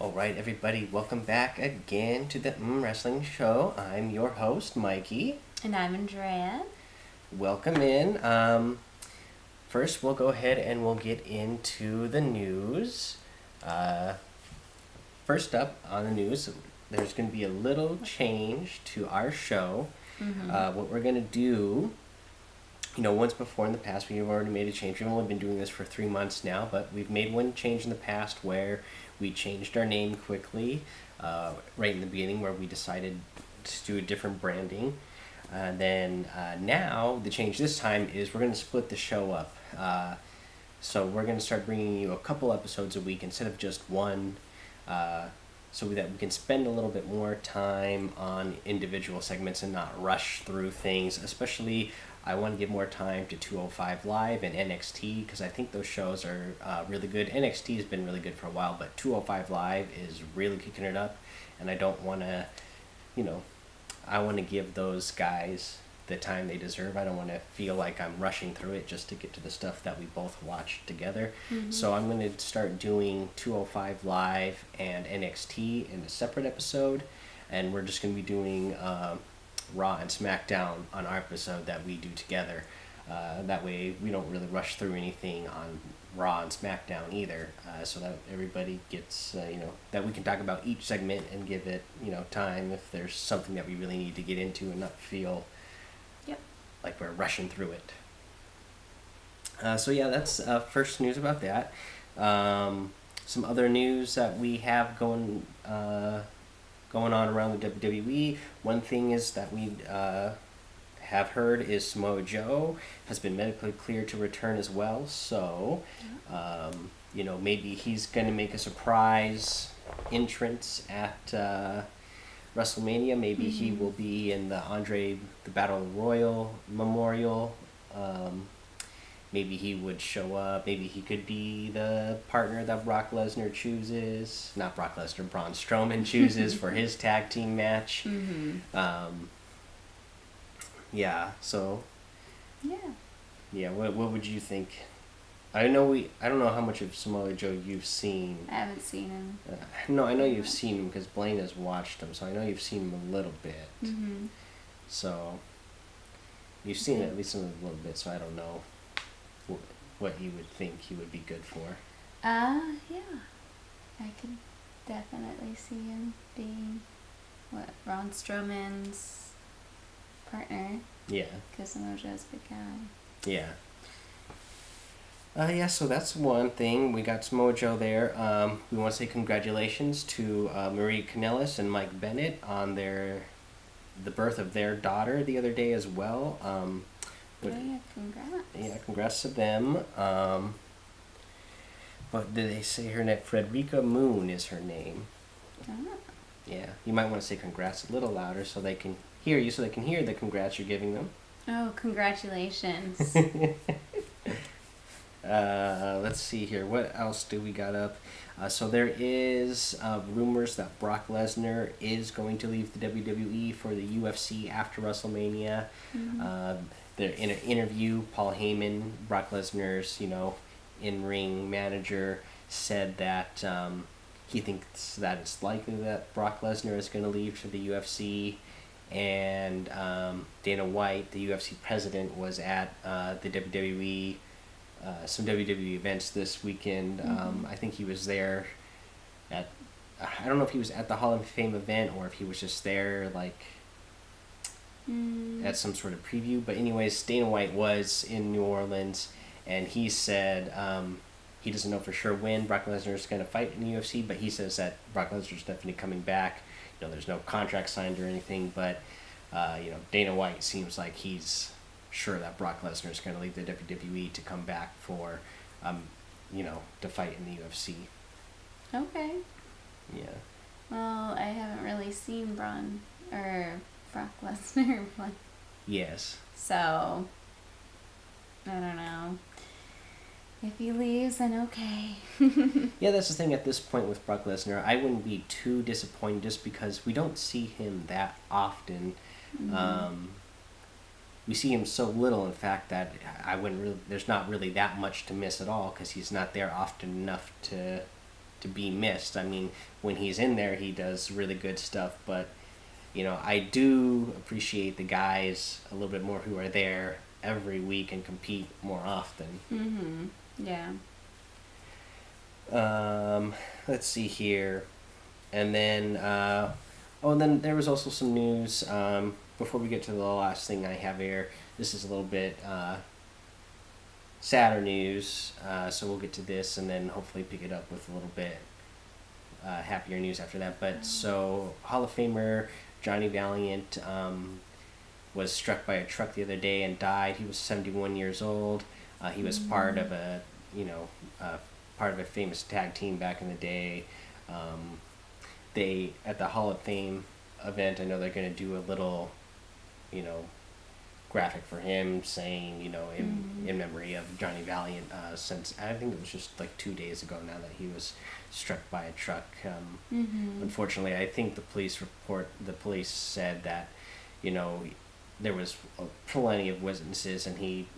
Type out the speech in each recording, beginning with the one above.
All right, everybody, welcome back again to the Wrestling Show. I'm your host, Mikey. And I'm Andrea. Welcome in. First, we'll go ahead and we'll get into the news. First up on the news, there's going to be a little change to our show. What we're going to do, once before in the past, we've already made a change. We've only been doing this for 3 months now, but we've made one change in the past where we changed our name quickly, right in the beginning, where we decided to do a different branding. Then now, the change this time is we're going to split the show up. So we're going to start bringing you a couple episodes a week instead of just one, so that we can spend a little bit more time on individual segments and not rush through things. Especially, I want to give more time to 205 Live and NXT because I think those shows are really good. NXT has been really good for a while, but 205 Live is really kicking it up, and I don't want to, I want to give those guys the time they deserve. I don't want to feel like I'm rushing through it just to get to the stuff that we both watched together. So I'm going to start doing 205 Live and NXT in a separate episode, and we're just going to be doing Raw and Smackdown on our episode that we do together. That way we don't really rush through anything on Raw and Smackdown either, so that everybody gets, that we can talk about each segment and give it, time if there's something that we really need to get into and not feel like we're rushing through it. So yeah, that's first news about that. Some other news that we have going on around the WWE. One thing is that we have heard is Samoa Joe has been medically cleared to return as well. So, maybe he's going to make a surprise entrance at WrestleMania. Maybe he will be in the the Battle Royal Memorial. Maybe he would show up. Maybe he could be the partner that Brock Lesnar chooses. Not Brock Lesnar, Braun Strowman chooses for his tag team match. Yeah, so... Yeah, what would you think? I don't know how much of Samoa Joe you've seen. I haven't seen him. No, I know you've seen him because Blaine has watched him, so I know you've seen him a little bit. So, you've seen it at least a little bit, so I don't know what you would think he would be good for. Yeah. I could definitely see him being, Braun Strowman's partner. Yeah. Because Samoa Joe's a big guy. Yeah. So that's one thing. We got Samoa Joe there. We want to say congratulations to Marie Kanellis and Mike Bennett on the birth of their daughter the other day as well. Congrats. Yeah, congrats to them. What did they say her name? Frederica Moon is her name. Yeah, you might want to say congrats a little louder so they can hear you, so they can hear the congrats you're giving them. Oh, congratulations. Let's see here. What else do we got up? So there is rumors that Brock Lesnar is going to leave the WWE for the UFC after WrestleMania. In an interview, Paul Heyman, Brock Lesnar's, in-ring manager, said that he thinks that it's likely that Brock Lesnar is going to leave for the UFC. And Dana White, the UFC president, was at the WWE, some WWE events this weekend. I think he was there I don't know if he was at the Hall of Fame event or if he was just there, at some sort of preview. But anyways, Dana White was in New Orleans, and he said he doesn't know for sure when Brock Lesnar is going to fight in the UFC, but he says that Brock Lesnar is definitely coming back. There's no contract signed or anything, but Dana White seems like he's sure that Brock Lesnar is going to leave the WWE to come back for, to fight in the UFC. Okay. Yeah. Well, I haven't really seen Brock Lesnar play. Yes. So, I don't know. If he leaves, then okay. Yeah, that's the thing at this point with Brock Lesnar. I wouldn't be too disappointed just because we don't see him that often. We see him so little, in fact, that there's not really that much to miss at all because he's not there often enough to to be missed. I mean, when he's in there, he does really good stuff, but I do appreciate the guys a little bit more who are there every week and compete more often. Yeah. Let's see here. And then, and then there was also some news, before we get to the last thing I have here. This is a little bit sadder news, so we'll get to this and then hopefully pick it up with a little bit happier news after that. But so, Hall of Famer Johnny Valiant was struck by a truck the other day and died. He was 71 years old. He was part of a famous tag team back in the day. They, at the Hall of Fame event, I know they're going to do a little, graphic for him saying, in memory of Johnny Valiant, since I think it was just like 2 days ago now that he was struck by a truck. Unfortunately, I think the police said that, there was plenty of witnesses, and he,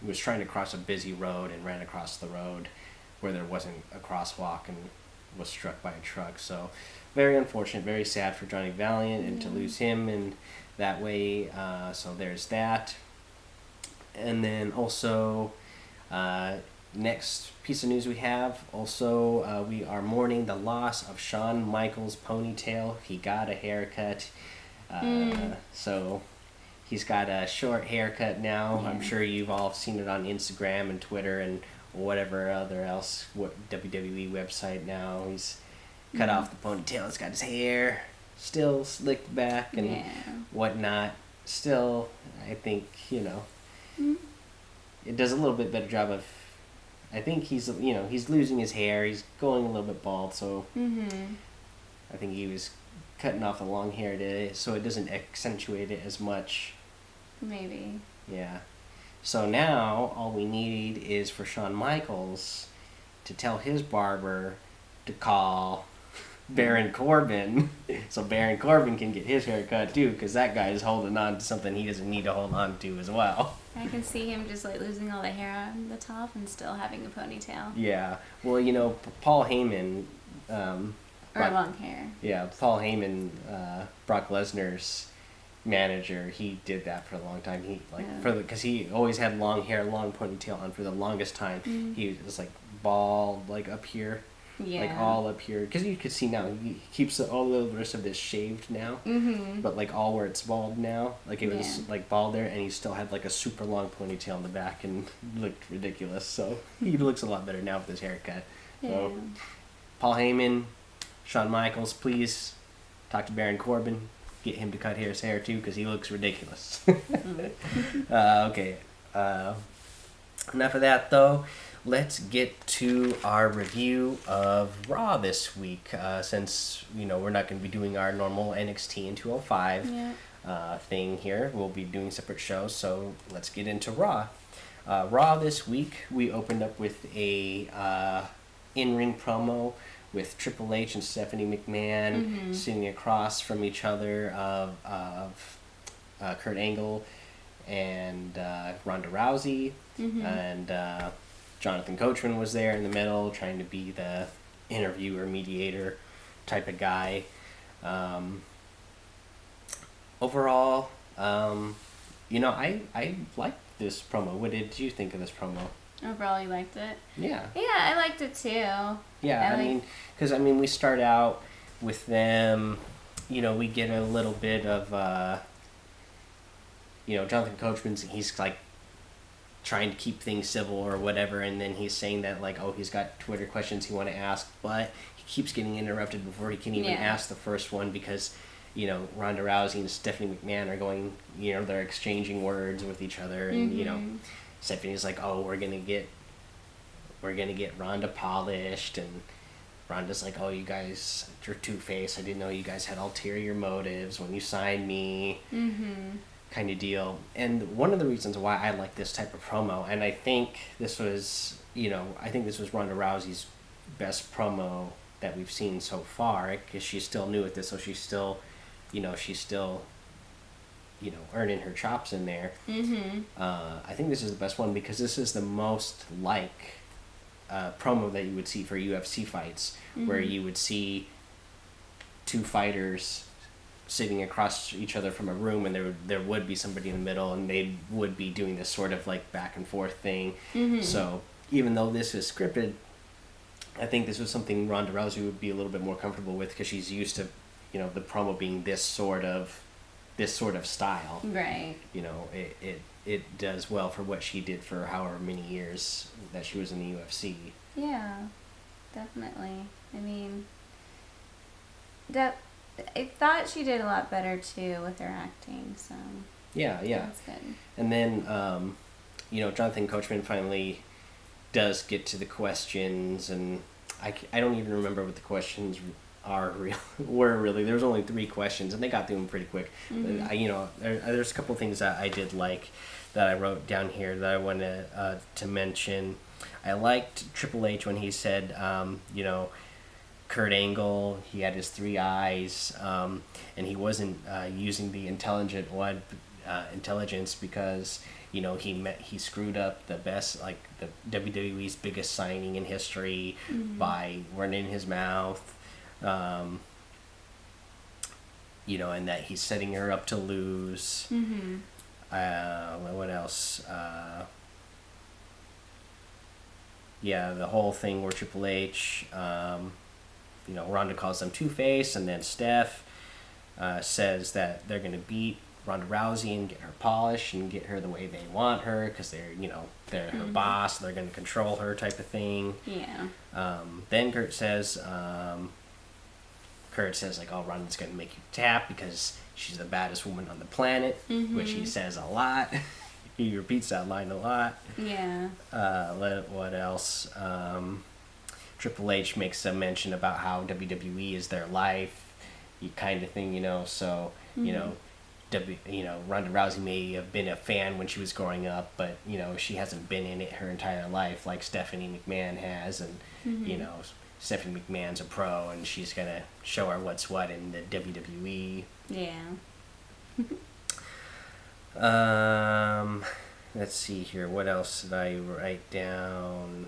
was trying to cross a busy road and ran across the road where there wasn't a crosswalk and was struck by a truck. So very unfortunate, very sad for Johnny Valiant and to lose him in that way. So there's that. And then also, next piece of news we have, also we are mourning the loss of Shawn Michaels' ponytail. He got a haircut. So he's got a short haircut now. I'm sure you've all seen it on Instagram and Twitter and whatever other else, WWE website now. He's cut off the ponytail. He's got his hair still slicked back and whatnot. Still, I think, it does a little bit better job of, I think he's losing his hair. He's going a little bit bald, so I think he was cutting off the long hair so it doesn't accentuate it as much. Maybe. Yeah. So now all we need is for Shawn Michaels to tell his barber to call Baron Corbin, so Baron Corbin can get his hair cut too, because that guy is holding on to something he doesn't need to hold on to as well. I can see him just like losing all the hair on the top and still having a ponytail. Yeah. Well, Paul Heyman. Long hair. Yeah, Paul Heyman, Brock Lesnar's manager, he did that for a long time. Because he always had long hair, long ponytail on for the longest time. He was like bald, like up here. Yeah. Like all up here, because you could see now he keeps all the rest of this shaved now, but like all where it's bald now, like it was like bald there, and he still had like a super long ponytail in the back and looked ridiculous. So he looks a lot better now with his haircut. Yeah. So Paul Heyman, Shawn Michaels, please talk to Baron Corbin, get him to cut his hair too, because he looks ridiculous. Okay, enough of that though. Let's get to our review of Raw this week, since, we're not going to be doing our normal NXT and 205 thing here. We'll be doing separate shows, so let's get into Raw. Raw this week, we opened up with a in-ring promo with Triple H and Stephanie McMahon sitting across from each other of Kurt Angle and Ronda Rousey, and Jonathan Coachman was there in the middle, trying to be the interviewer, mediator type of guy. Overall, I liked this promo. What did you think of this promo? Overall, you liked it? Yeah. Yeah, I liked it too. Yeah, because we start out with them, we get a little bit of, Jonathan Coachman's, he's like, trying to keep things civil or whatever, and then he's saying that he's got Twitter questions he want to ask, but he keeps getting interrupted before he can even ask the first one, because Ronda Rousey and Stephanie McMahon are going, they're exchanging words with each other, and Stephanie's like, we're gonna get Ronda polished, and Ronda's like, you guys, you're two-faced, I didn't know you guys had ulterior motives when you signed me. Kind of deal. And one of the reasons why I like this type of promo, and I think this was Ronda Rousey's best promo that we've seen so far, because she's still new at this, so she's still earning her chops in there. I think this is the best one, because this is the most like promo that you would see for UFC fights, where you would see two fighters sitting across each other from a room, and there would be somebody in the middle, and they would be doing this sort of like back and forth thing. So even though this is scripted, I think this was something Ronda Rousey would be a little bit more comfortable with, because she's used to, the promo being this sort of style. Right. It does well for what she did for however many years that she was in the UFC. Yeah, definitely. I mean, I thought she did a lot better too with her acting, so yeah, that's good. And then Jonathan Coachman finally does get to the questions, and I don't even remember what the questions were really. There was only 3 questions, and they got through them pretty quick. But there's a couple things that I did like that I wrote down here that I wanted to mention. I liked Triple H when he said, Kurt Angle, he had his 3 eyes, and he wasn't using the intelligence because he screwed up the best, like the WWE's biggest signing in history by running his mouth, and that he's setting her up to lose. What else? The whole thing where Triple H, Ronda calls them Two-Face, and then Steph says that they're going to beat Ronda Rousey and get her polished and get her the way they want her, because they're her boss, they're going to control her, type of thing. Yeah. Then Kurt says like, oh, Ronda's going to make you tap because she's the baddest woman on the planet, which he says a lot. He repeats that line a lot. Yeah. What else? Triple H makes a mention about how WWE is their life, kind of thing, so, Ronda Rousey may have been a fan when she was growing up, but, she hasn't been in it her entire life like Stephanie McMahon has, and, Stephanie McMahon's a pro, and she's going to show her what's what in the WWE. Yeah. Let's see here. What else did I write down?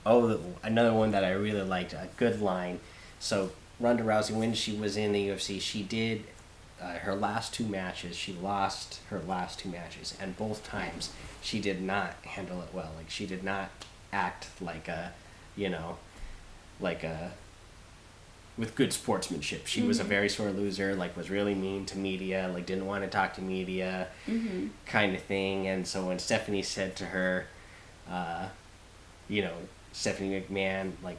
Another one that I really liked, a good line. So Ronda Rousey, when she was in the UFC, she did her last 2 matches. She lost her last 2 matches, and both times she did not handle it well. Like, she did not act like with good sportsmanship. She was a very sore loser, like was really mean to media, like didn't want to talk to media, kind of thing. And so when Stephanie said to her, Stephanie McMahon, like,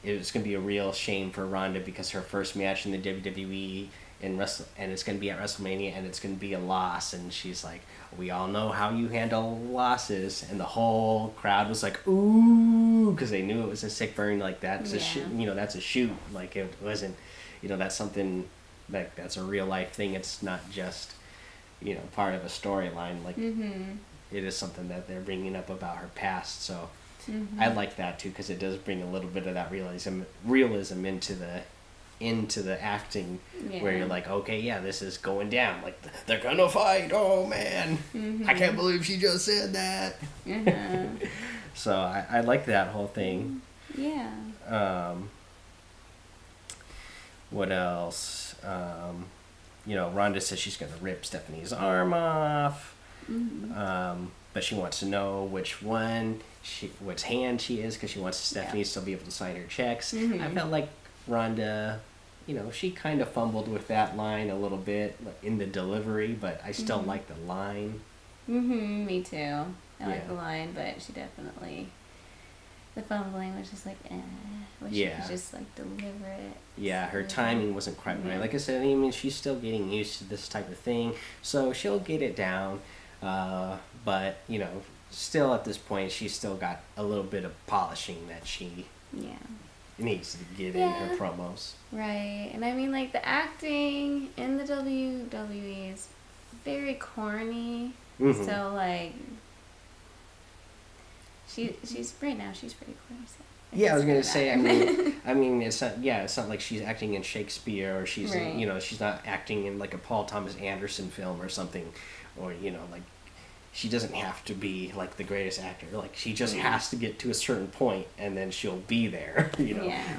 it was going to be a real shame for Ronda because her first match in the WWE and it's going to be at WrestleMania, and it's going to be a loss. And she's like, we all know how you handle losses. And the whole crowd was like, ooh, because they knew it was a sick burn. Like, that's a that's a shoot. Like, it wasn't, that's something like, that's a real life thing. It's not just, part of a storyline. Like, it is something that they're bringing up about her past. So I like that too, because it does bring a little bit of that realism into the acting, where you're like, okay, yeah, this is going down. Like, they're gonna fight. Oh man, I can't believe she just said that. So I like that whole thing. Yeah. What else? Ronda says she's gonna rip Stephanie's arm off. But she wants to know which hand she is, because she wants Stephanie to still be able to sign her checks. I felt like Ronda, she kind of fumbled with that line a little bit in the delivery, but I still like the line. Me too. I like the line, but she definitely, the fumbling was just like, wish she could just like deliver it. Yeah, her timing wasn't quite right. Like I said, I mean, she's still getting used to this type of thing, so she'll get it down. But, still at this point, she's still got a little bit of polishing that she needs to get in her promos. Right. And I mean, like, the acting in the WWE is very corny. So, like, she's right now, she's pretty corny. So yeah, I was gonna say. I mean, it's not. Yeah, it's not like she's acting in Shakespeare, or she's, she's not acting in like a Paul Thomas Anderson film or something, or like she doesn't have to be like the greatest actor. Like she just has to get to a certain point and then she'll be there.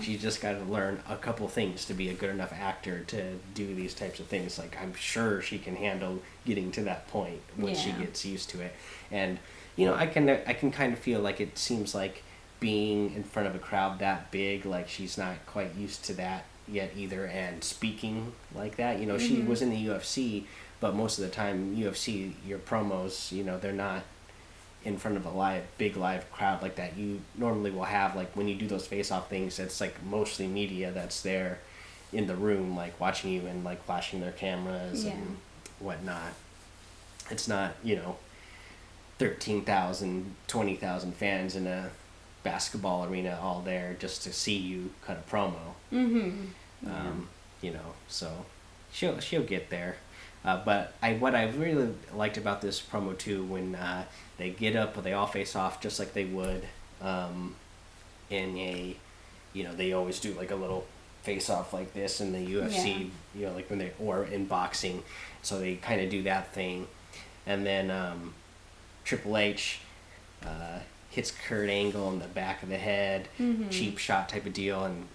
She just got to learn a couple things to be a good enough actor to do these types of things. Like I'm sure she can handle getting to that point when she gets used to it. And I can kind of feel like it seems like being in front of a crowd that big, like she's not quite used to that yet either, and speaking like that. She was in the UFC. But most of the time, UFC, your promos, they're not in front of a big live crowd like that. You normally will have, like, when you do those face-off things, it's, like, mostly media that's there in the room, like, watching you and, like, flashing their cameras and whatnot. It's not, 13,000, 20,000 fans in a basketball arena all there just to see you cut a promo. So she'll get there. But what I really liked about this promo too, when they get up, they all face off just like they would in a, they always do like a little face off like this in the UFC, like when or in boxing. So they kind of do that thing. And then Triple H hits Kurt Angle in the back of the head, cheap shot type of deal, and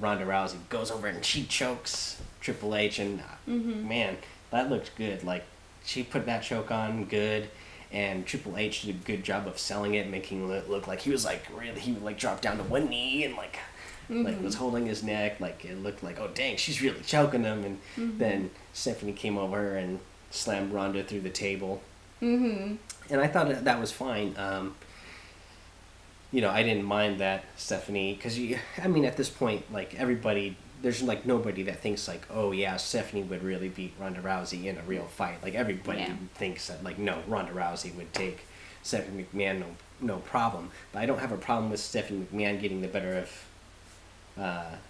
Ronda Rousey goes over and she chokes Triple H, and man, that looked good. Like, she put that choke on good, and Triple H did a good job of selling it, making it look like he was like he would like drop down to one knee and like was holding his neck. Like it looked like, oh dang, she's really choking him. And then Stephanie came over and slammed Ronda through the table. And I thought that was fine. I didn't mind that Stephanie, because at this point, like everybody. There's like nobody that thinks like, oh yeah, Stephanie would really beat Ronda Rousey in a real fight. Like everybody thinks that like, no, Ronda Rousey would take Stephanie McMahon no problem. But I don't have a problem with Stephanie McMahon getting the better of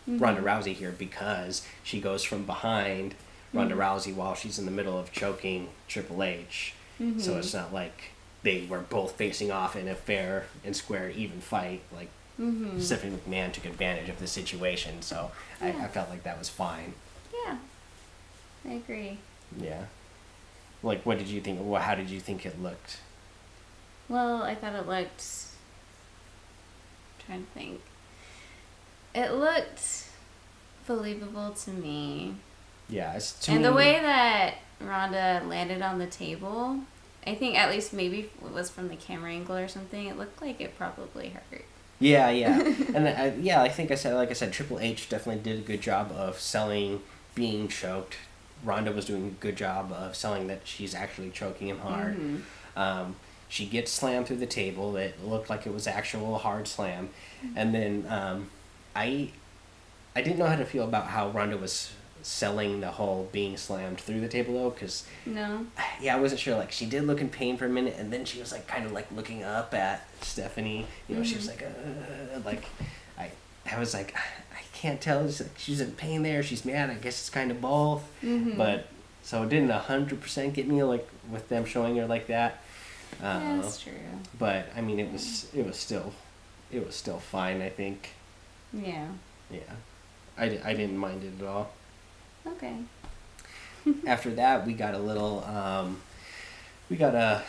Ronda Rousey here, because she goes from behind Ronda Rousey while she's in the middle of choking Triple H. So it's not like they were both facing off in a fair and square even fight. Like Stephanie McMahon took advantage of the situation, so I felt like that was fine. Yeah, I agree. Yeah. Like, what did you think? Well, how did you think it looked? Well, I thought it looked... I'm trying to think. It looked believable to me. Yeah, and the way that Ronda landed on the table, I think at least maybe it was from the camera angle or something, it looked like it probably hurt. Yeah. And I think like I said, Triple H definitely did a good job of selling being choked. Ronda was doing a good job of selling that she's actually choking him hard. She gets slammed through the table. It looked like it was actual hard slam. And then I didn't know how to feel about how Ronda was selling the whole being slammed through the table though, because I wasn't sure. Like, she did look in pain for a minute, and then she was like kind of like looking up at Stephanie. She was like I was like, I can't tell. She's in pain there. She's mad. I guess it's kind of both. But so it didn't 100% get me like with them showing her like that. Yeah, that's true. But I mean, it was still fine, I think. Yeah. I didn't mind it at all. Okay. After that, we got a little, we got a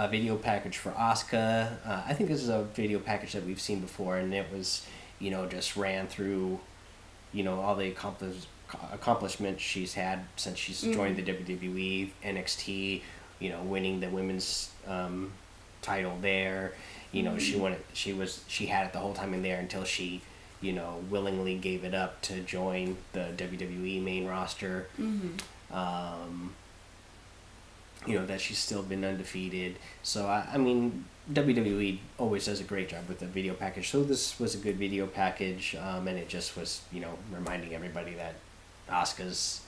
video package for Asuka. I think this is a video package that we've seen before, and it was, just ran through, all the accomplishments she's had since she's joined the WWE, NXT, winning the women's title there. She had it the whole time in there until she willingly gave it up to join the WWE main roster. That she's still been undefeated. So, I mean, WWE always does a great job with the video package. So this was a good video package, and it just was, reminding everybody that Asuka's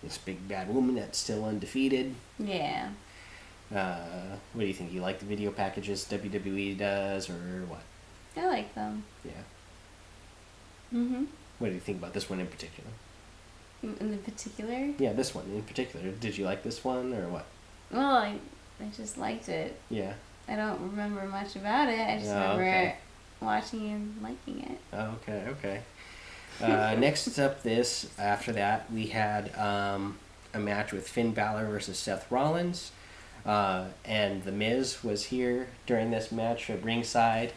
this big bad woman that's still undefeated. Yeah. What do you think? You like the video packages WWE does, or what? I like them. Yeah. What do you think about this one in particular? In particular? Yeah, this one in particular. Did you like this one, or what? Well, I just liked it. Yeah. I don't remember much about it. I just remember watching and liking it. Oh, okay. Next up after that, we had a match with Finn Balor versus Seth Rollins. And The Miz was here during this match at ringside.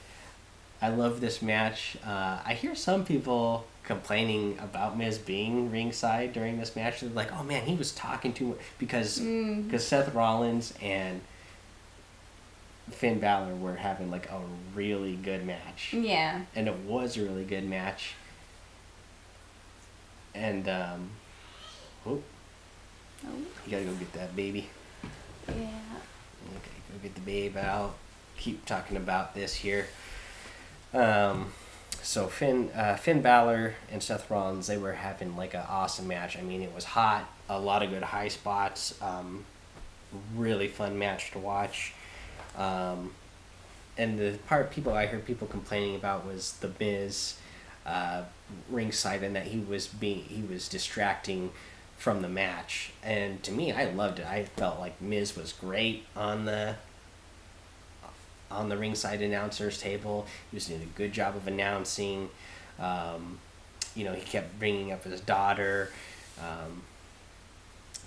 I love this match. I hear some people complaining about Miz being ringside during this match. They're like, "Oh man, he was talking too much," because Seth Rollins and Finn Balor were having like a really good match. Yeah. And it was a really good match. And you gotta go get that baby. Yeah. Okay, go get the babe out. Keep talking about this here. So Finn Balor and Seth Rollins, they were having like an awesome match. I mean, it was hot, a lot of good high spots, really fun match to watch. And the part I heard people complaining about was the Miz ringside, and that he was distracting from the match. And to me, I loved it. I felt like Miz was great on the ringside announcers table. He was doing a good job of announcing. He kept bringing up his daughter,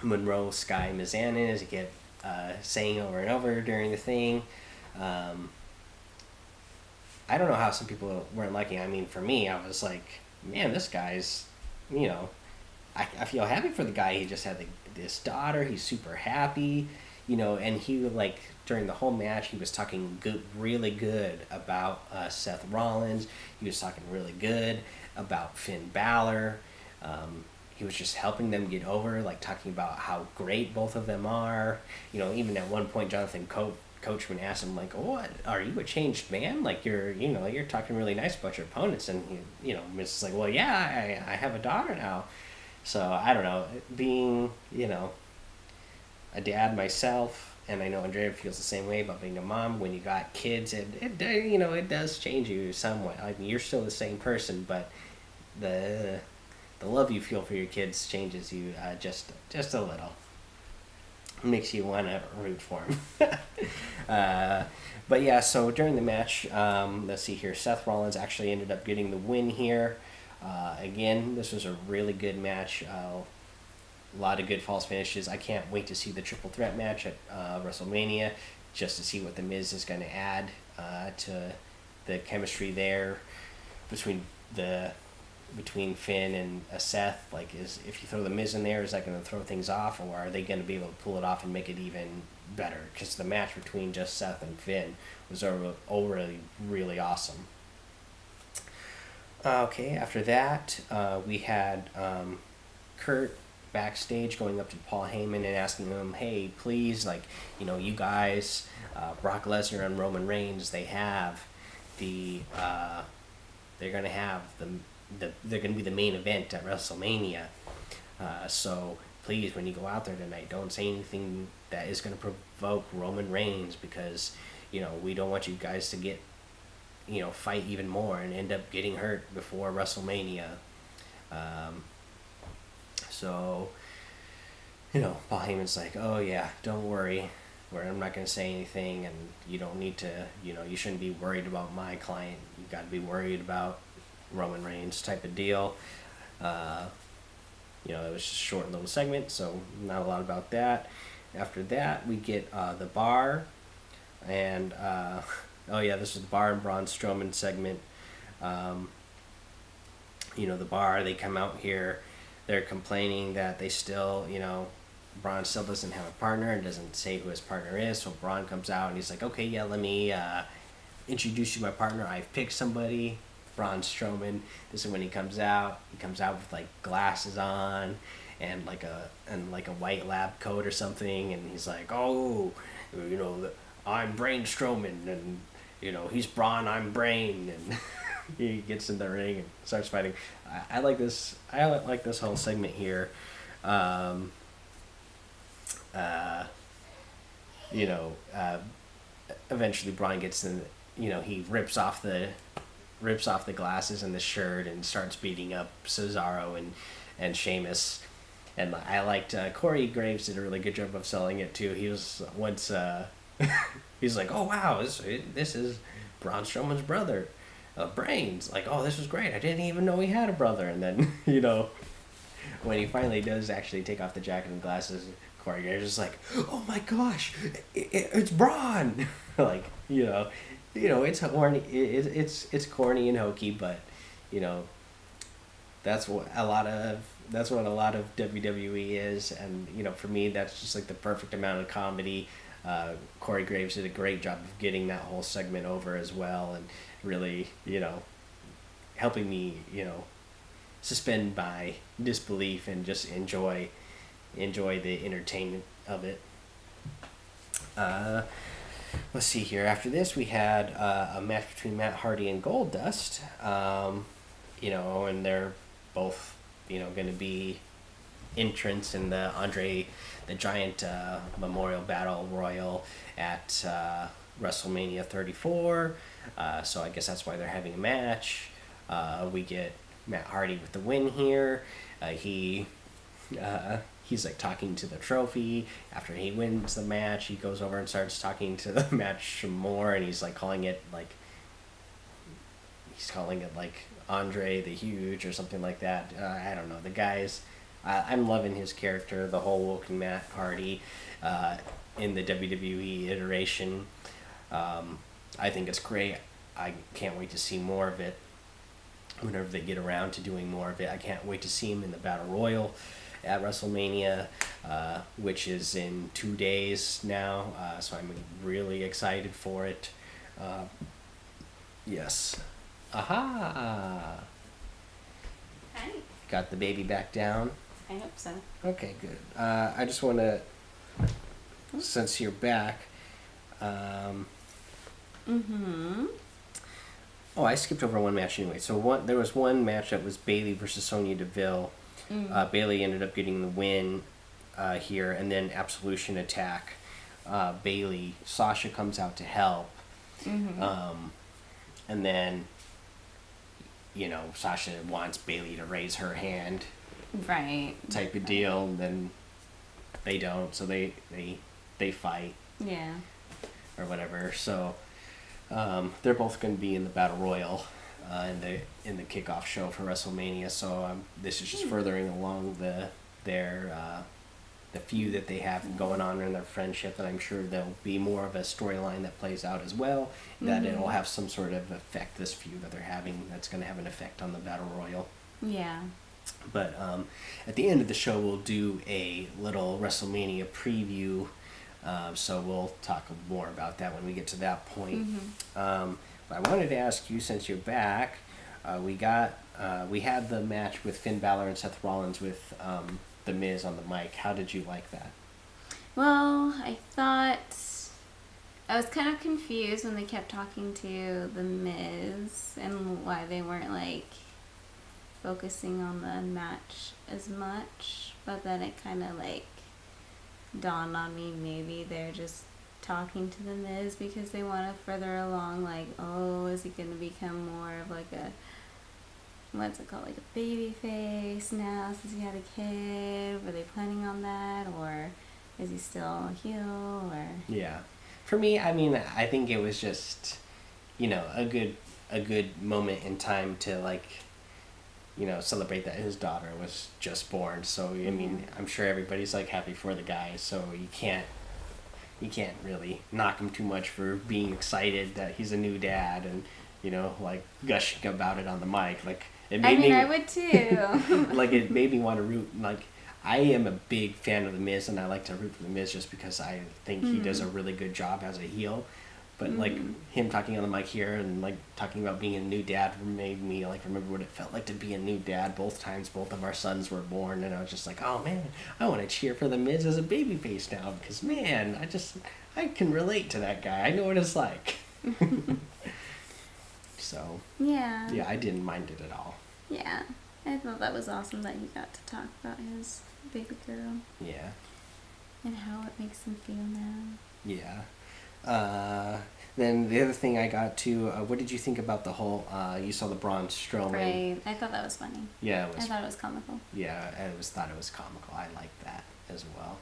Monroe Sky Mizanin, as he kept saying over and over during the thing. I don't know how some people weren't liking it. I mean, for me, I was like, man, this guy's, I feel happy for the guy. He just had this daughter. He's super happy, and he like during the whole match, he was talking really good about Seth Rollins. He was talking really good about Finn Balor. He was just helping them get over, like talking about how great both of them are. Even at one point, Jonathan Coachman asked him, like, "What, are you a changed man? Like you're talking really nice about your opponents." And Miz like, "Well, yeah, I have a daughter now." So I don't know, being a dad myself, and I know Andrea feels the same way about being a mom. When you got kids, it does change you somewhat. I mean, you're still the same person, but the love you feel for your kids changes you just a little. Makes you want to root for them. But yeah, so during the match, let's see here, Seth Rollins actually ended up getting the win here. Again, this was a really good match. A lot of good false finishes. I can't wait to see the triple threat match at WrestleMania, just to see what The Miz is going to add to the chemistry there between Finn and Seth. Like, if you throw The Miz in there, is that going to throw things off, or are they going to be able to pull it off and make it even better? Because the match between just Seth and Finn was already really awesome. Okay, after that, we had Kurt backstage going up to Paul Heyman and asking him, "Hey, please, like, you guys, Brock Lesnar and Roman Reigns, they're gonna have they're gonna be the main event at WrestleMania. So please, when you go out there tonight, don't say anything that is gonna provoke Roman Reigns, because we don't want you guys to get fight even more and end up getting hurt before WrestleMania." So, Paul Heyman's like, "Oh yeah, don't worry. I'm not going to say anything, and you don't need to, you shouldn't be worried about my client. You got to be worried about Roman Reigns," type of deal. It was just a short little segment, so not a lot about that. After that, we get the Bar, and this is the Bar and Braun Strowman segment. The Bar, they come out here. They're complaining that they still, Braun still doesn't have a partner and doesn't say who his partner is. So Braun comes out and he's like, "Okay, yeah, let me introduce you to my partner. I've picked somebody, Braun Strowman." This is when he comes out. He comes out with like glasses on and like a white lab coat or something, and he's like, "Oh, I'm Braun Strowman, and he's Braun, I'm Brain," and he gets in the ring and starts fighting. I like this. I like this whole segment here. Eventually Braun gets in. He rips off the glasses and the shirt and starts beating up Cesaro and Sheamus. And I liked Corey Graves did a really good job of selling it too. He was once he's like, "Oh wow, this is Braun Strowman's brother, Brains." Like, "Oh, this was great. I didn't even know he had a brother." And then when he finally does actually take off the jacket and glasses, Corey Graves is like, oh my gosh, it's Braun. Like, it's corny. It's corny and hokey, but that's what a lot of WWE is, and for me that's just like the perfect amount of comedy. Corey Graves did a great job of getting that whole segment over as well, and really helping me suspend my disbelief and just enjoy the entertainment of it. Let's see here. After this, we had a match between Matt Hardy and Goldust. And they're both, going to be entrants in the Andre the Giant Memorial Battle Royal at WrestleMania 34. So I guess that's why they're having a match. We get Matt Hardy with the win here. He's like talking to the trophy. After he wins the match, he goes over and starts talking to the match some more, and he's like calling it like Andre the Huge or something like that. I don't know. The guys, I'm loving his character, the whole Woken Matt Hardy in the WWE iteration. I think it's great. I can't wait to see more of it whenever they get around to doing more of it. I can't wait to see him in the Battle Royal at WrestleMania, which is in 2 days now, so I'm really excited for it. Yes. Aha! Hi. Got the baby back down? I hope so. Okay, good. I just want to, since you're back, oh, I skipped over one match anyway. So there was one match that was Bayley versus Sonya Deville. Bayley ended up getting the win here, and then Absolution attack Bayley. Sasha comes out to help, and then Sasha wants Bayley to raise her hand, right? Type of deal. And then they don't, so they fight, yeah, or whatever. So they're both going to be in the Battle Royal. In the kickoff show for WrestleMania, so this is just furthering along the feud that they have going on in their friendship, and I'm sure there'll be more of a storyline that plays out as well, that it'll have some sort of effect, this feud that they're having, that's going to have an effect on the Battle Royal. Yeah. But at the end of the show, we'll do a little WrestleMania preview, so we'll talk more about that when we get to that point. I wanted to ask you, since you're back, we had the match with Finn Balor and Seth Rollins with The Miz on the mic. How did you like that? Well, I was kind of confused when they kept talking to The Miz and why they weren't focusing on the match as much, but then it kind of dawned on me, maybe they're just talking to The Miz because they want to further along, is he going to become more of a baby face now since he had a kid? Were they planning on that, or is he still a heel? Or yeah, for me, I think it was just a good moment in time to celebrate that his daughter was just born. So I'm sure everybody's happy for the guy, so you can't really knock him too much for being excited that he's a new dad and, gushing about it on the mic. I would too. It made me want to root. I am a big fan of The Miz, and I like to root for The Miz just because I think he does a really good job as a heel. But, him talking on the mic here and, talking about being a new dad made me, remember what it felt like to be a new dad both times both of our sons were born. And I was just oh, man, I want to cheer for The Miz as a babyface now because, man, I can relate to that guy. I know what it's like. So, yeah, I didn't mind it at all. Yeah, I thought that was awesome that he got to talk about his baby girl. Yeah. And how it makes him feel now. Yeah. Then the other thing I got to, what did you think about the whole, you saw the Braun Strowman? Right, I thought that was funny. Yeah, I thought it was comical. Yeah, thought it was comical. I liked that as well.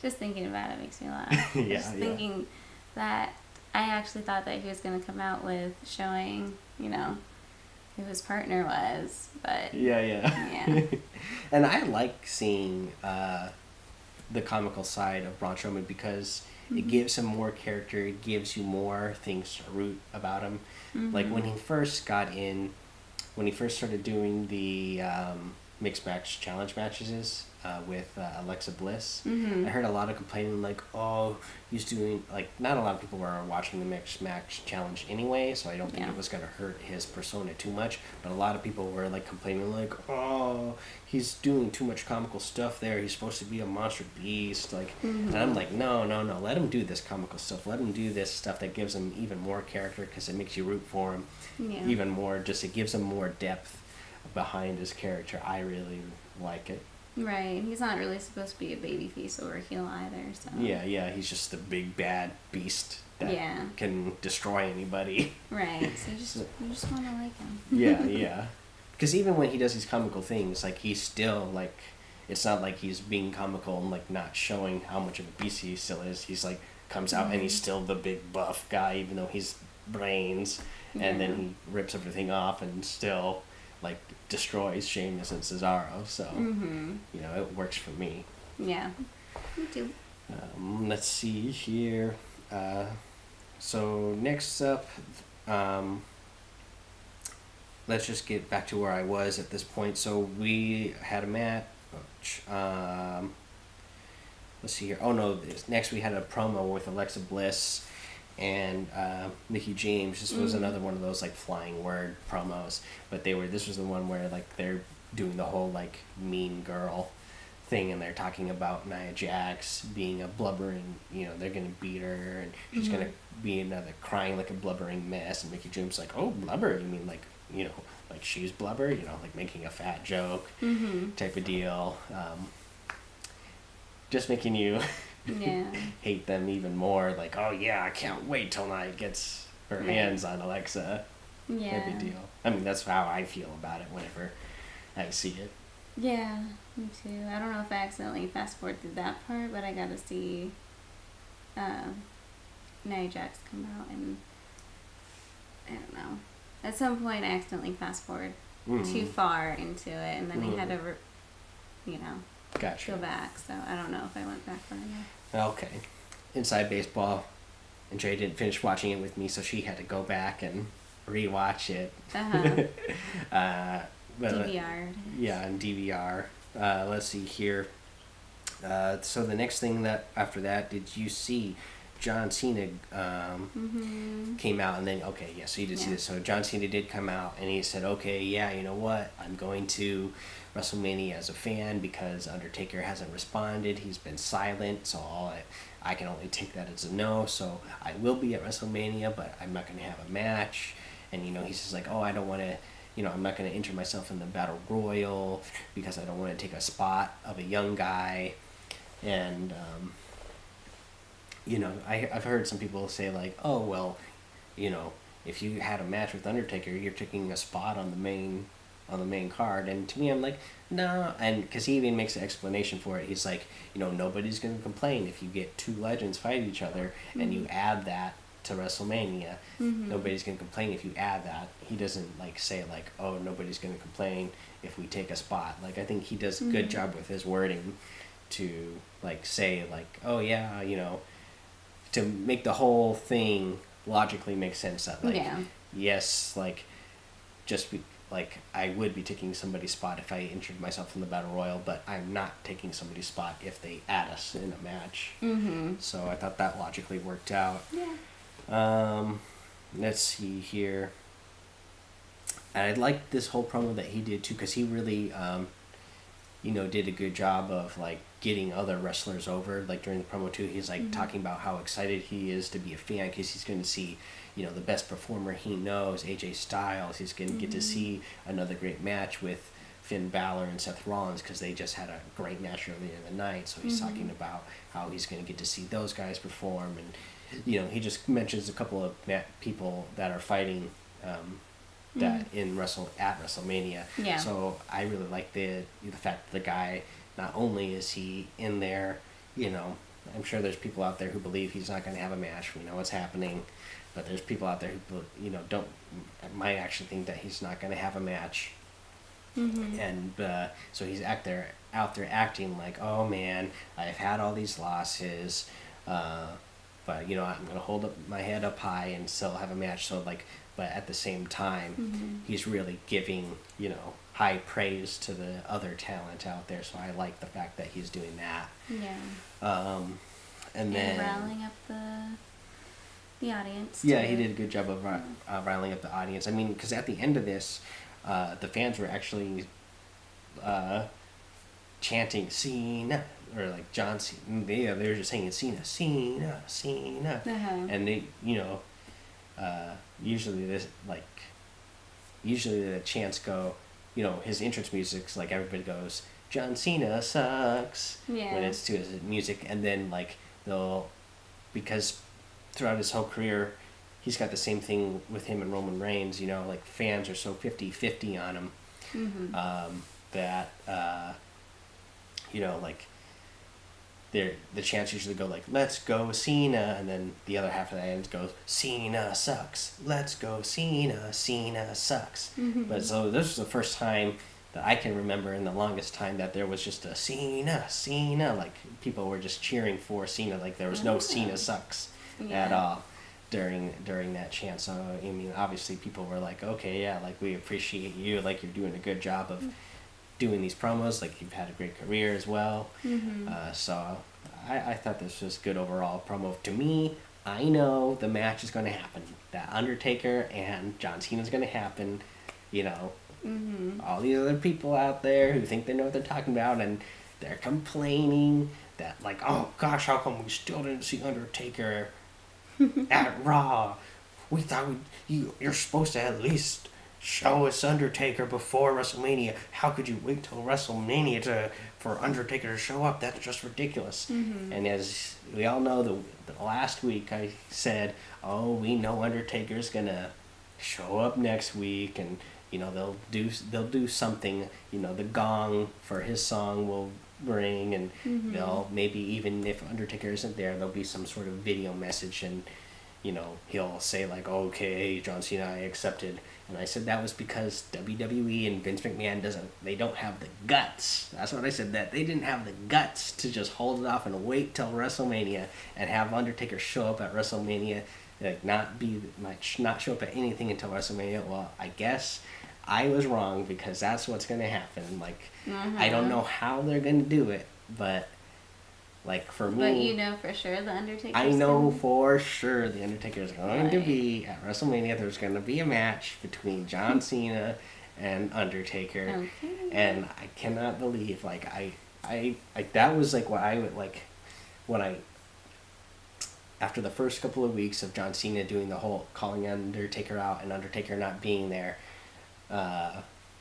Just thinking about it makes me laugh. Thinking that I actually thought that he was going to come out with showing, who his partner was, but Yeah. And I like seeing the comical side of Braun Strowman because it gives him more character. It gives you more things to root about him. Like when he first when he first started doing the mixed match challenge matches with Alexa Bliss, I heard a lot of complaining like, oh, he's doing, like, not a lot of people were watching the mixed match challenge anyway, so I don't think it was going to hurt his persona too much, but a lot of people were like complaining like, oh, he's doing too much comical stuff there, he's supposed to be a monster beast, like, and I'm like, no, let him do this comical stuff, let him do this stuff that gives him even more character, because it makes you root for him even more, just it gives him more depth behind his character. I really like it. Right, he's not really supposed to be a babyface or a heel either, so... Yeah, he's just the big bad beast that can destroy anybody. Right, so you just want to like him. Yeah. Because even when he does these comical things, like, he's still, like, it's not like he's being comical and, like, not showing how much of a beast he still is. He's, like, comes out and he's still the big buff guy, even though he's brains, and then he rips everything off and still... like, destroys Sheamus and Cesaro, so, you know, it works for me. Yeah, me too. Let's see here. So, next up, let's just get back to where I was at this point. So, we had a match, let's see here. Oh, no, next we had a promo with Alexa Bliss and Mickie James. This was another one of those, like, flying word promos, but this was the one where, like, they're doing the whole, like, mean girl thing, and they're talking about Nia Jax being a blubbering, you know, they're gonna beat her and she's gonna be another crying like a blubbering mess, and Mickie James like, oh, blubber, you mean, like, you know, like she's blubber, you know, like making a fat joke type of deal, just making you hate them even more, like, oh yeah, I can't wait till Nia gets her hands on Alexa type of deal. I mean, that's how I feel about it whenever I see it. Yeah, me too. I don't know if I accidentally fast forwarded that part, but I got to see Nia Jax come out, and I don't know. At some point, I accidentally fast forward too far into it, and then I had to, go back. So I don't know if I went back far enough. Okay. Inside baseball, and Jay didn't finish watching it with me, so she had to go back and rewatch it. DVR. Yeah, on DVR. Let's see here. So the next thing that after that, did you see John Cena came out, and then so you did see this. So John Cena did come out, and he said, okay, yeah, you know what, I'm going to WrestleMania as a fan because Undertaker hasn't responded. He's been silent, so I can only take that as a no. So I will be at WrestleMania, but I'm not going to have a match. And he says like, oh, I don't want to. I'm not going to enter myself in the Battle Royal because I don't want to take a spot of a young guy. And, I've heard some people say like, oh, well, if you had a match with Undertaker, you're taking a spot on the main card. And to me, I'm like, no. And because he even makes an explanation for it. He's like, nobody's going to complain if you get two legends fight each other and you add that to WrestleMania. Nobody's going to complain if you add that. He doesn't like say like, oh, nobody's going to complain if we take a spot. Like, I think he does a good job with his wording to like say like, oh yeah, to make the whole thing logically make sense that like, yes, like just be like, I would be taking somebody's spot if I entered myself in the Battle Royal, but I'm not taking somebody's spot if they add us in a match. So I thought that logically worked out. Let's see here. And I liked this whole promo that he did too, because he really, did a good job of like getting other wrestlers over. Like during the promo too, he's like talking about how excited he is to be a fan because he's going to see, the best performer he knows, AJ Styles. He's going to get to see another great match with Finn Balor and Seth Rollins because they just had a great match earlier in the night. So he's talking about how he's going to get to see those guys perform, and he just mentions a couple of people that are fighting that at WrestleMania. So I really like the fact that the guy, not only is he in there, I'm sure there's people out there who believe he's not going to have a match. We know what's happening. but there's people out there who, you know, don't might actually think that he's not going to have a match. And so he's out there acting like, oh man, I've had all these losses, but you know, I'm gonna hold up my head up high and still have a match. So like, but at the same time, he's really giving, you know, high praise to the other talent out there. So I like the fact that he's doing that. Yeah. And then rallying up the audience. Yeah, he did a good job of riling up the audience. I mean, because at the end of this, the fans were actually chanting Cena, or like John Cena. They were just saying Cena, Cena, Cena, and they, you know, usually the chants go, you know, his entrance music's like everybody goes, John Cena sucks, when it's to his music, and then like because throughout his whole career, he's got the same thing with him and Roman Reigns, you know, like fans are so 50-50 on him, that, you know, like the chants usually go like, let's go Cena, and then the other half of the end goes, Cena sucks, let's go Cena, Cena sucks. But so this was the first time that I can remember in the longest time that there was just a Cena, Cena, like people were just cheering for Cena, like there was no Cena sucks at all during that chant. So I mean, obviously people were like, okay, yeah, like we appreciate you, like you're doing a good job of doing these promos, like you've had a great career as well. So I thought this was good overall promo. To me, I know the match is going to happen. That Undertaker and John Cena is going to happen. You know, all these other people out there who think they know what they're talking about, and they're complaining that like, oh gosh, how come we still didn't see Undertaker at Raw? We thought you're supposed to at least show us Undertaker before WrestleMania. How could you wait till WrestleMania for Undertaker to show up? That's just ridiculous. And as we all know, the last week I said, oh, we know Undertaker's gonna show up next week, and you know they'll do something. You know, the gong for his song will ring, and they'll maybe, even if Undertaker isn't there, there'll be some sort of video message, and you know, he'll say like, okay, John Cena, I accepted. And I said that was because WWE and Vince McMahon they don't have the guts. That's what I said, that they didn't have the guts to just hold it off and wait till WrestleMania and have Undertaker show up at WrestleMania, like not show up at anything until WrestleMania. Well, I guess I was wrong, because that's what's going to happen. Like, I don't know how they're going to do it, but like for me, but you know for sure the Undertaker. I know for sure the Undertaker is going to be at WrestleMania. There's going to be a match between John Cena and Undertaker, and I cannot believe like I that was like what I would like when I, after the first couple of weeks of John Cena doing the whole calling Undertaker out and Undertaker not being there,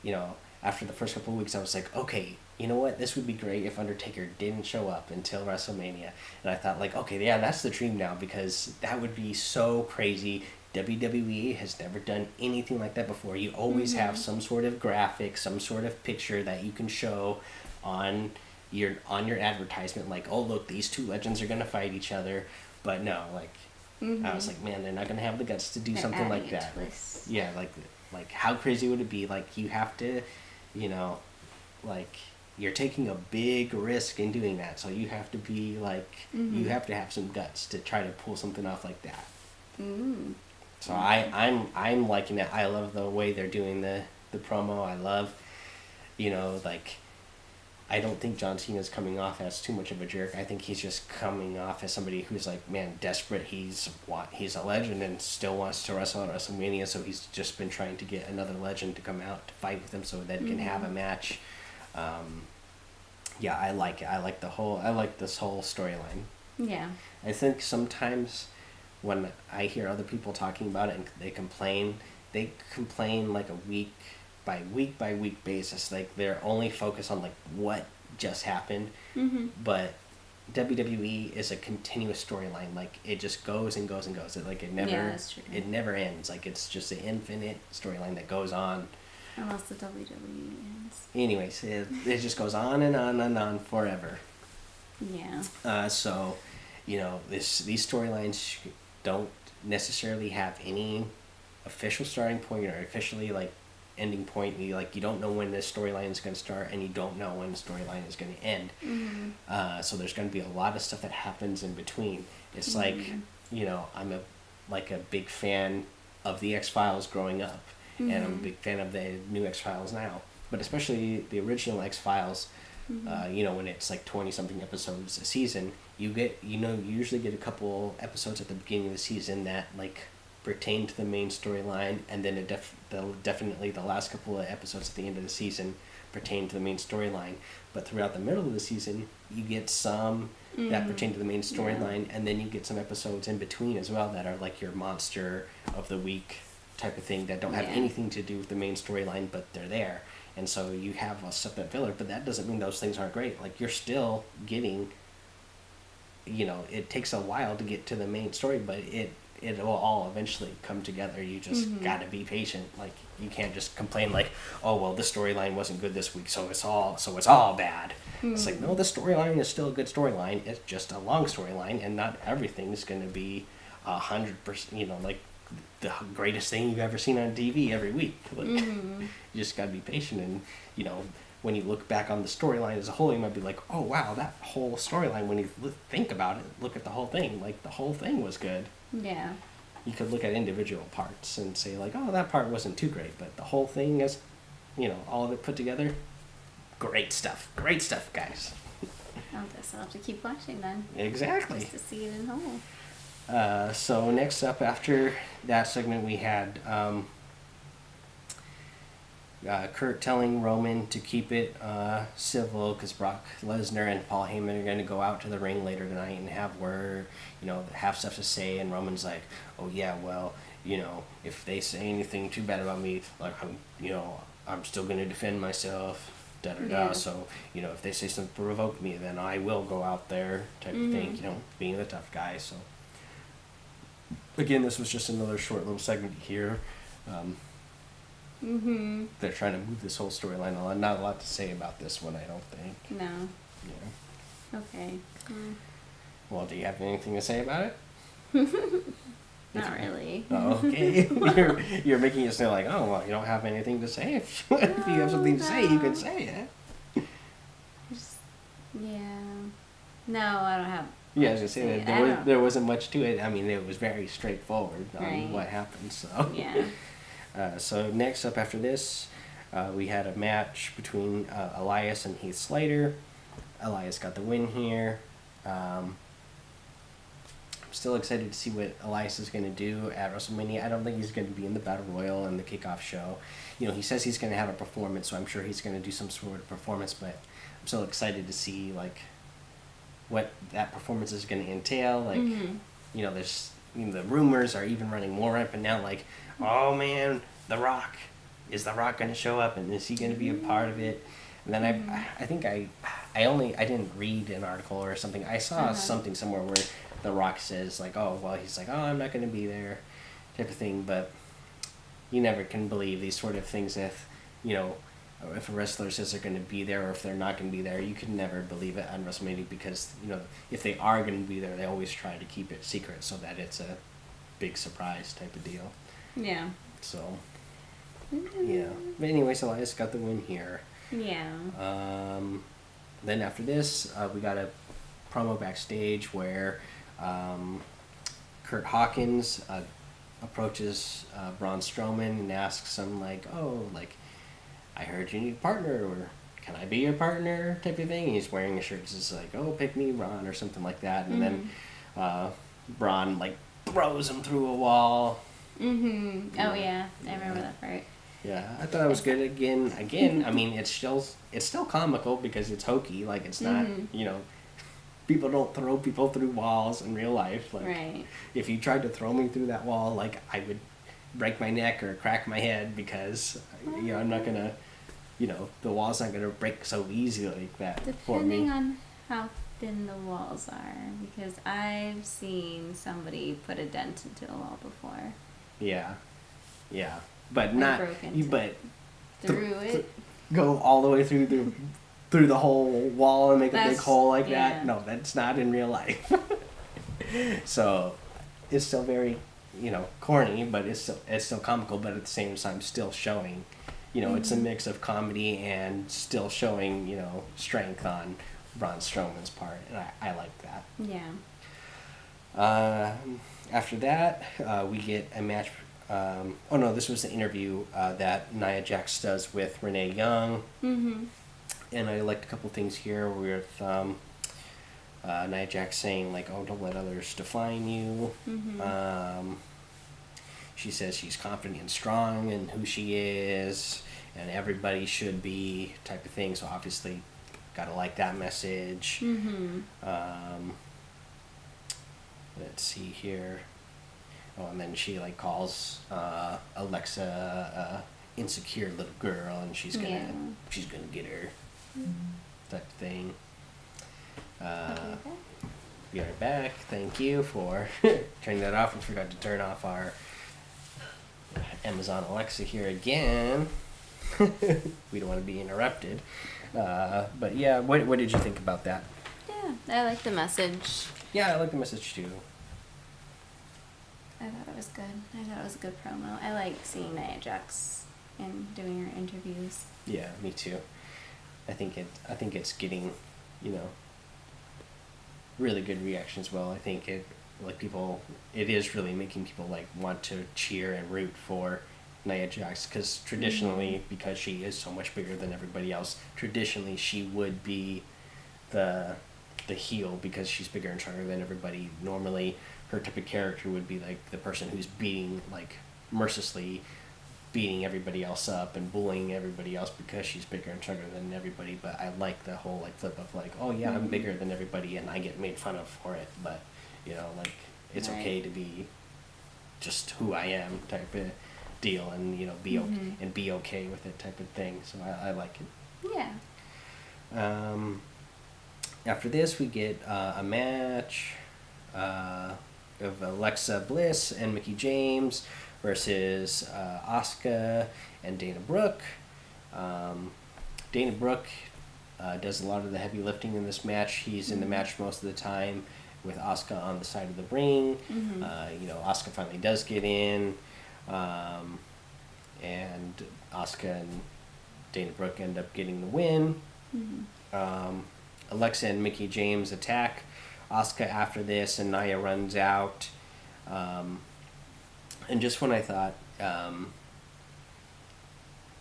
you know, after the first couple of weeks I was like, okay, you know what, this would be great if Undertaker didn't show up until WrestleMania. And I thought like, okay, yeah, that's the dream now, because that would be so crazy. WWE has never done anything like that before. You always have some sort of graphic, some sort of picture that you can show on your advertisement, like, oh look, these two legends are gonna fight each other. But no, like, I was like, man, they're not gonna have the guts to do something like that. Yeah, like how crazy would it be? Like, you have to, you know, like, you're taking a big risk in doing that, so you have to be like, you have to have some guts to try to pull something off like that. So I'm liking it. I love the way they're doing the promo. I love, you know, like, I don't think John Cena's coming off as too much of a jerk. I think he's just coming off as somebody who's like, man, desperate. He's a legend and still wants to wrestle at WrestleMania, so he's just been trying to get another legend to come out to fight with him so that he can have a match. Yeah, I like it. I like this whole storyline. Yeah. I think sometimes when I hear other people talking about it and they complain like a week by week basis. Like, they're only focused on like what just happened. But WWE is a continuous storyline. Like, it just goes and goes and goes. It never ends. Like, it's just an infinite storyline that goes on. Unless the WWE ends. Anyways, it just goes on and on and on forever. Yeah. So, you know, these storylines don't necessarily have any official starting point or officially like ending point. You don't know when this storyline is going to start, and you don't know when the storyline is going to end. So there's going to be a lot of stuff that happens in between. It's like, I'm a big fan of the X-Files growing up, and I'm a big fan of the new X-Files now. But especially the original X-Files, when it's like 20-something episodes a season, you usually get a couple episodes at the beginning of the season that like pertain to the main storyline, and then definitely the last couple of episodes at the end of the season pertain to the main storyline. But throughout the middle of the season, you get some that pertain to the main storyline, and then you get some episodes in between as well that are like your monster of the week type of thing that don't have anything to do with the main storyline, but they're there. And so you have stuff that filler, but that doesn't mean those things aren't great. Like, you're still getting, it takes a while to get to the main story, but it will all eventually come together. You just gotta be patient. Like, you can't just complain like, oh well, this storyline wasn't good this week, so it's all bad. It's like, no, the storyline is still a good storyline. It's just a long storyline, and not everything's gonna be 100%. Like the greatest thing you've ever seen on TV every week. Like, you just gotta be patient, and when you look back on the storyline as a whole, you might be like, oh wow, that whole storyline. When you think about it, look at the whole thing. Like, the whole thing was good. Yeah. You could look at individual parts and say like, oh, that part wasn't too great, but the whole thing is, all of it put together, great stuff, guys. I guess I'll have to keep watching then. Exactly. Just to see it in whole. So next up after that segment, we had Kurt telling Roman to keep it civil, because Brock Lesnar and Paul Heyman are going to go out to the ring later tonight and have stuff to say, and Roman's like, oh yeah, well, if they say anything too bad about me, like, I'm still going to defend myself, da-da-da, so, if they say something to provoke me, then I will go out there, type of thing, being the tough guy. So again, this was just another short little segment here. They're trying to move this whole storyline along. Not a lot to say about this one, I don't think. No. Yeah. Okay. Well, do you have anything to say about it? Not really. Oh, okay. You're making it sound like, oh, well, you don't have anything to say. If you have something to say, you can say it. Yeah. No, I don't have. Yeah, I was just saying that there wasn't much to it. I mean, it was very straightforward on what happened. So. Yeah. So next up after this, we had a match between Elias and Heath Slater. Elias got the win here. I'm still excited to see what Elias is going to do at WrestleMania. I don't think he's going to be in the Battle Royal and the kickoff show. He says he's going to have a performance, so I'm sure he's going to do some sort of performance, but I'm still excited to see like what that performance is going to entail. Like, there's the rumors are even running more rampant now, like, oh man, The Rock. Is The Rock going to show up, and is he going to be a part of it? And then I think I didn't read an article or something. I saw something somewhere where The Rock says like, oh well, he's like, oh, I'm not going to be there, type of thing. But you never can believe these sort of things. If if a wrestler says they're going to be there, or if they're not going to be there, you can never believe it on WrestleMania, because if they are going to be there, they always try to keep it secret so that it's a big surprise type of deal. Yeah. So, yeah. But anyways, Elias got the win here. Yeah. Then after this, we got a promo backstage where Kurt Hawkins approaches Braun Strowman and asks him like, oh, like, I heard you need a partner, or can I be your partner, type of thing. And he's wearing a shirt that says like, oh, pick me, Braun, or something like that. And then Braun like throws him through a wall. Oh yeah, I remember that part. Yeah, I thought it was good. Again, I mean, it's still comical because it's hokey. Like, it's not, people don't throw people through walls in real life. Like, if you tried to throw me through that wall, like, I would break my neck or crack my head, because I'm not gonna, the wall's not gonna break so easily like that. Depending on how thin the walls are, because I've seen somebody put a dent into a wall before. Yeah, but not but through it. Go all the way through the whole wall and make a big hole like that. No, that's not in real life. So it's still very corny, but it's still comical, but at the same time still showing, it's a mix of comedy and still showing, strength on Braun Strowman's part, and I like that. Yeah. After that, we get a match. Oh no, this was the interview that Nia Jax does with Renee Young. Mm-hmm. And I liked a couple things here with Nia Jax saying, like, oh, don't let others define you. Mm-hmm. She says she's confident and strong in who she is, and everybody should be, type of thing. So obviously, gotta like that message. Mm-hmm. Let's see here. Oh, and then she like calls Alexa a insecure little girl, and she's gonna get her, type of thing. We are back. Thank you for turning that off. We forgot to turn off our Amazon Alexa here again. We don't want to be interrupted. But yeah, what did you think about that? Yeah, I like the message. Yeah, I like the message too. I thought it was good. I thought it was a good promo. I like seeing Nia Jax and doing her interviews. Yeah, me too. I think it's getting, really good reaction as well. I think it is really making people like want to cheer and root for Nia Jax, because traditionally, because she is so much bigger than everybody else, traditionally she would be the heel because she's bigger and stronger than everybody. Normally, her type of character would be like the person who's mercilessly beating everybody else up and bullying everybody else because she's bigger and stronger than everybody. But I like the whole flip of oh yeah, I'm bigger than everybody and I get made fun of for it, but it's Right. okay to be just who I am type of deal, and be okay with it type of thing. So I like it. Yeah. After this, we get a match of Alexa Bliss and Mickie James versus Asuka and Dana Brooke. Dana Brooke does a lot of the heavy lifting in this match. He's in the match most of the time with Asuka on the side of the ring. Mm-hmm. Asuka finally does get in, and Asuka and Dana Brooke end up getting the win. Mm-hmm. Alexa and Mickie James attack Asuka after this, and Nia runs out. And just when I thought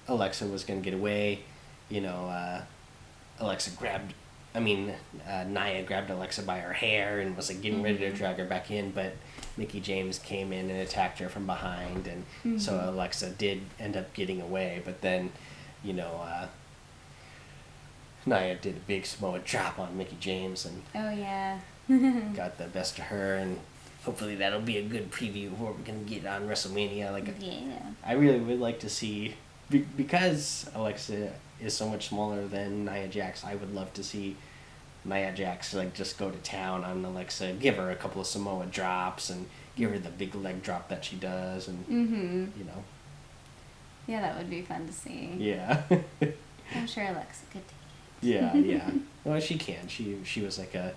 Alexa was going to get away, Nia grabbed Alexa by her hair and was getting ready to drag her back in, but Mickie James came in and attacked her from behind, and so Alexa did end up getting away, but then, Nia did a big Samoa drop on Mickie James and Oh yeah. got the best of her, and hopefully that'll be a good preview of what we're going to get on WrestleMania. Yeah. I really would like to see, because Alexa is so much smaller than Nia Jax, I would love to see Nia Jax just go to town on Alexa, give her a couple of Samoa drops, and give her the big leg drop that she does, and Mm-hmm. Yeah, that would be fun to see. Yeah. I'm sure Alexa could take it. Yeah. Well, she can. She was like a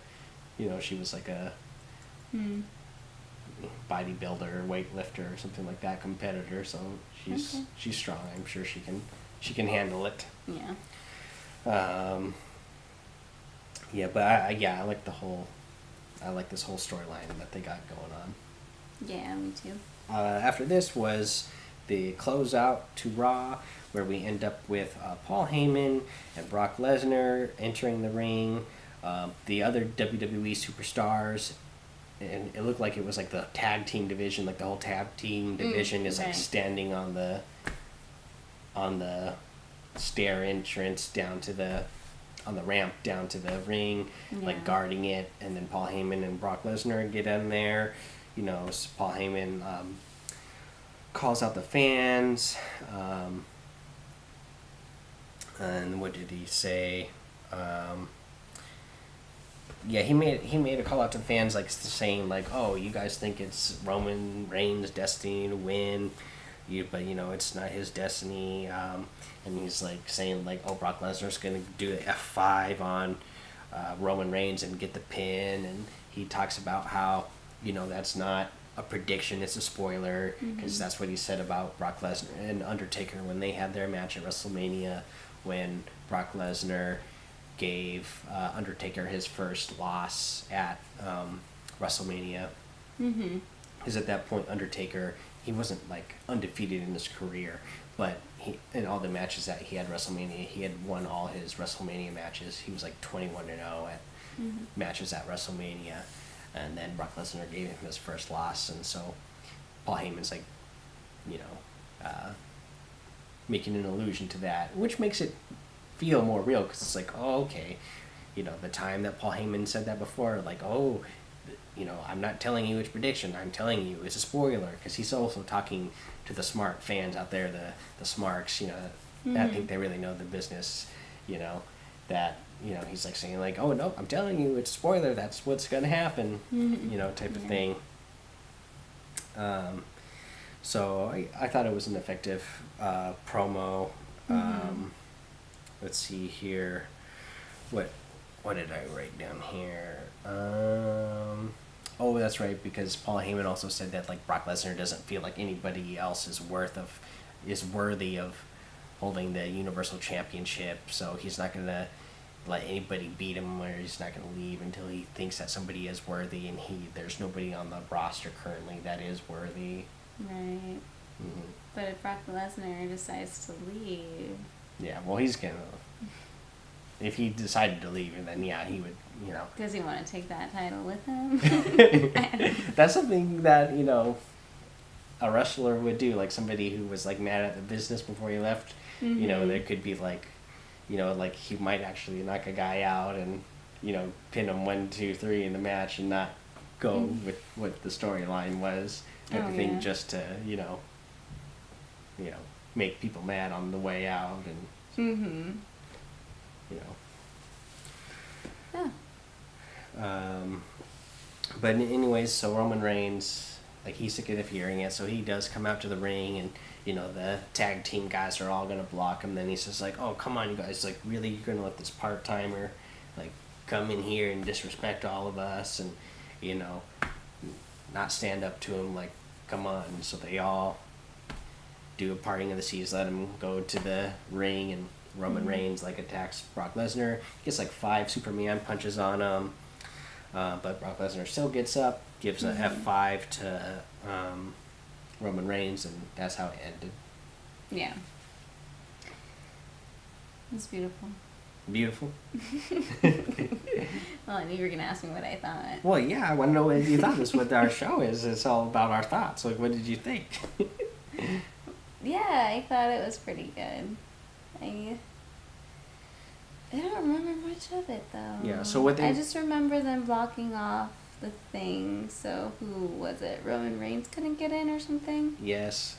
bodybuilder, weightlifter, or something like that, competitor. So she's strong. I'm sure she can handle it. Yeah. Yeah, but I like this whole storyline that they got going on. Yeah, me too. After this was the closeout to Raw, where we end up with Paul Heyman and Brock Lesnar entering the ring. The other WWE superstars, and it looked like it was the tag team division, the whole tag team division is right. standing on the stair entrance on the ramp down to the ring, guarding it, and then Paul Heyman and Brock Lesnar get in there. So Paul Heyman calls out the fans, and what did he say? He made a call out to fans, saying oh, you guys think it's Roman Reigns' destiny to win, but it's not his destiny. And he's saying oh, Brock Lesnar's gonna do the F5 on Roman Reigns and get the pin, and he talks about how that's not a prediction. It's a spoiler because that's what he said about Brock Lesnar and Undertaker when they had their match at WrestleMania, when Brock Lesnar gave Undertaker his first loss at WrestleMania. Because at that point, Undertaker, he wasn't like undefeated in his career, but he, in all the matches that he had WrestleMania, he had won all his WrestleMania matches. He was like 21-0 at matches at WrestleMania, and then Brock Lesnar gave him his first loss, and so Paul Heyman's like, you know, making an allusion to that, which makes it feel more real because it's like, oh, okay, you know, the time that Paul Heyman said that before, like, oh, you know, I'm not telling you it's prediction, I'm telling you it's a spoiler, because he's also talking to the smart fans out there, the smarks, you know, I think they really know the business, you know, that, you know, he's like saying like, oh no, I'm telling you it's a spoiler, that's what's gonna happen, you know, type of thing. So I thought it was an effective promo. Let's see here, what did I write down here? Oh, that's right, because Paul Heyman also said that like Brock Lesnar doesn't feel like anybody else is worthy of holding the Universal Championship, so he's not gonna let anybody beat him, or he's not gonna leave until he thinks that somebody is worthy, and there's nobody on the roster currently that is worthy. Right. But if Brock Lesnar decides to leave, yeah, well, he's gonna. If he decided to leave, then yeah, he would, you know. Does he want to take that title with him? That's something that, you know, a wrestler would do. Like somebody who was like mad at the business before he left. You know, there could be like, you know, like he might actually knock a guy out and, you know, pin him 1, 2, 3 in the match and not go with what the storyline was. Everything just to, you know, make people mad on the way out and. You know. Yeah. But anyways, so Roman Reigns, like, he's sick of hearing it, so he does come out to the ring, and, you know, the tag team guys are all gonna block him. Then he's just like, oh, come on, you guys, like, really, you're gonna let this part-timer, like, come in here and disrespect all of us, and, you know, not stand up to him, like, come on. So they all do a parting of the seas, let him go to the ring, and Roman Reigns like attacks Brock Lesnar, gets like 5 Superman punches on him, but Brock Lesnar still gets up, gives a F5 to Roman Reigns, and that's how it ended. Yeah. It's beautiful. Beautiful. Well, I knew you were gonna ask me what I thought. Well, yeah, I want to know what you thought. That's what our show is. It's all about our thoughts. Like, what did you think? Yeah, I thought it was pretty good. I don't remember much of it though. Yeah, so what they... I just remember them blocking off the thing, so who was it? Roman Reigns couldn't get in or something? Yes,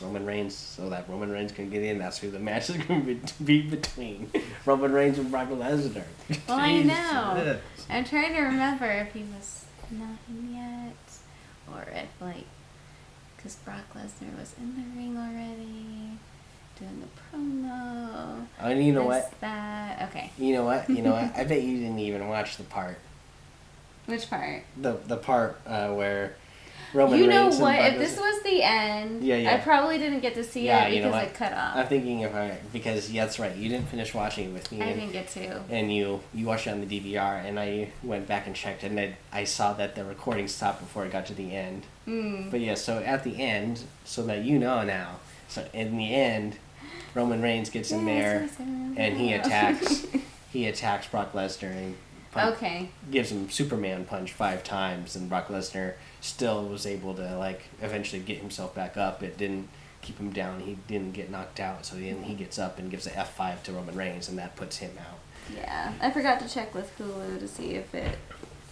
Roman Reigns, so that Roman Reigns can get in, that's who the match is going to be between. Roman Reigns and Brock Lesnar. Well, I know. I'm trying to remember if he was not in yet, or if, like, because Brock Lesnar was in the ring already, doing the promo. And you know what? That. Okay. You know what? I bet you didn't even watch the part. Which part? The part where Roman Reigns. You know what? If this was the end, yeah. I probably didn't get to see it because it cut off. I'm thinking because that's right. You didn't finish watching it with me. I didn't get to. And you watched it on the DVR, and I went back and checked, and I saw that the recording stopped before it got to the end. But yeah, so at the end, so that you know now. So in the end, Roman Reigns gets in there, and he attacks Brock Lesnar and gives him Superman punch 5 times, and Brock Lesnar still was able to like eventually get himself back up. It didn't keep him down. He didn't get knocked out. So then he gets up and gives an F5 to Roman Reigns, and that puts him out. Yeah, I forgot to check with Hulu to see if it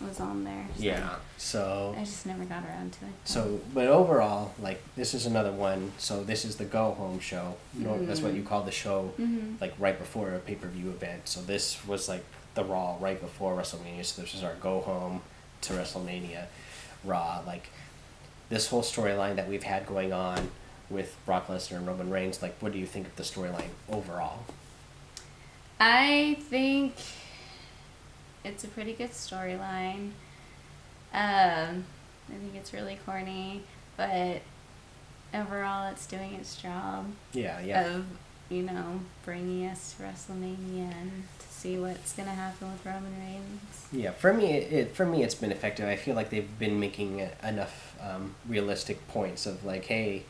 was on there. So yeah, so... I just never got around to it. So, but overall, like, this is another one. So this is the go-home show. That's what you call the show, like, right before a pay-per-view event. So this was, like, the Raw right before WrestleMania. So this is our go-home to WrestleMania Raw. Like, this whole storyline that we've had going on with Brock Lesnar and Roman Reigns, like, what do you think of the storyline overall? I think it's a pretty good storyline. I think it's really corny, but overall it's doing its job. Yeah, yeah. Of, you know, bringing us to WrestleMania and to see what's gonna happen with Roman Reigns. Yeah, for me, it's been effective. I feel like they've been making enough realistic points of like, hey,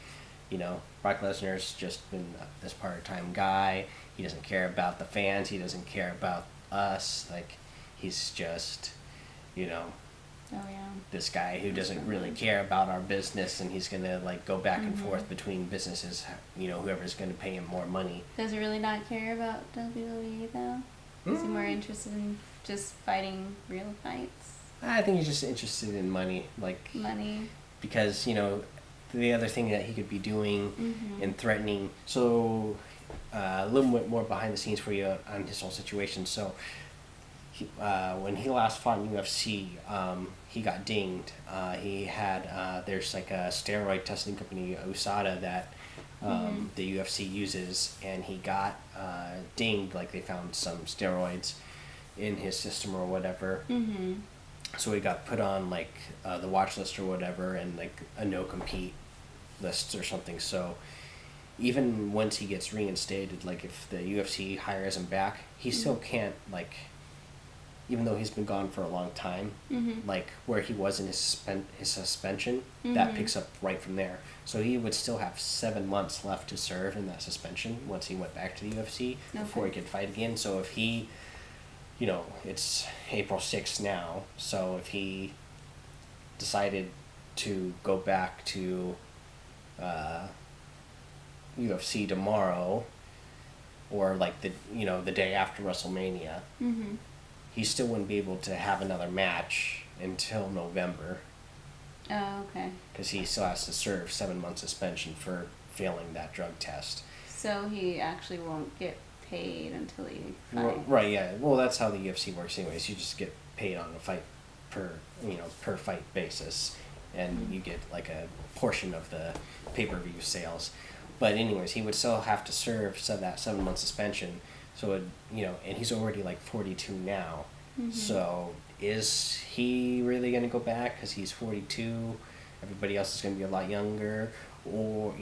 you know, Brock Lesnar's just been this part-time guy. He doesn't care about the fans. He doesn't care about us. Like, he's just, you know, Oh yeah. this guy who doesn't really care about our business, and he's gonna like go back and forth between businesses. You know, whoever's gonna pay him more money. Does he really not care about WWE though? Is he more interested in just fighting real fights? I think he's just interested in money, like Money. because you know the other thing that he could be doing and threatening. So a little bit more behind the scenes for you on his whole situation. So when he last fought in UFC, he got dinged. He had there's like a steroid testing company, USADA, that the UFC uses, and he got dinged. Like they found some steroids in his system or whatever. So he got put on like the watch list or whatever, and like a no compete list or something. So even once he gets reinstated, like if the UFC hires him back, he still can't, like, even though he's been gone for a long time, like where he was in his suspension, that picks up right from there. So he would still have 7 months left to serve in that suspension once he went back to the UFC before he could fight again. So if he, you know, it's April 6th now, so if he decided to go back to UFC tomorrow, or like the day after WrestleMania, he still wouldn't be able to have another match until November. Oh, okay. Because he still has to serve 7 months suspension for failing that drug test. So he actually won't get paid until he fights. Right, yeah. Well, that's how the UFC works anyways. You just get paid on a fight per fight basis, and you get like a portion of the pay-per-view sales. But anyways, he would still have to serve that 7 month suspension. So it, and he's already like 42 now. So is he really going to go back because he's 42? Everybody else is going to be a lot younger, or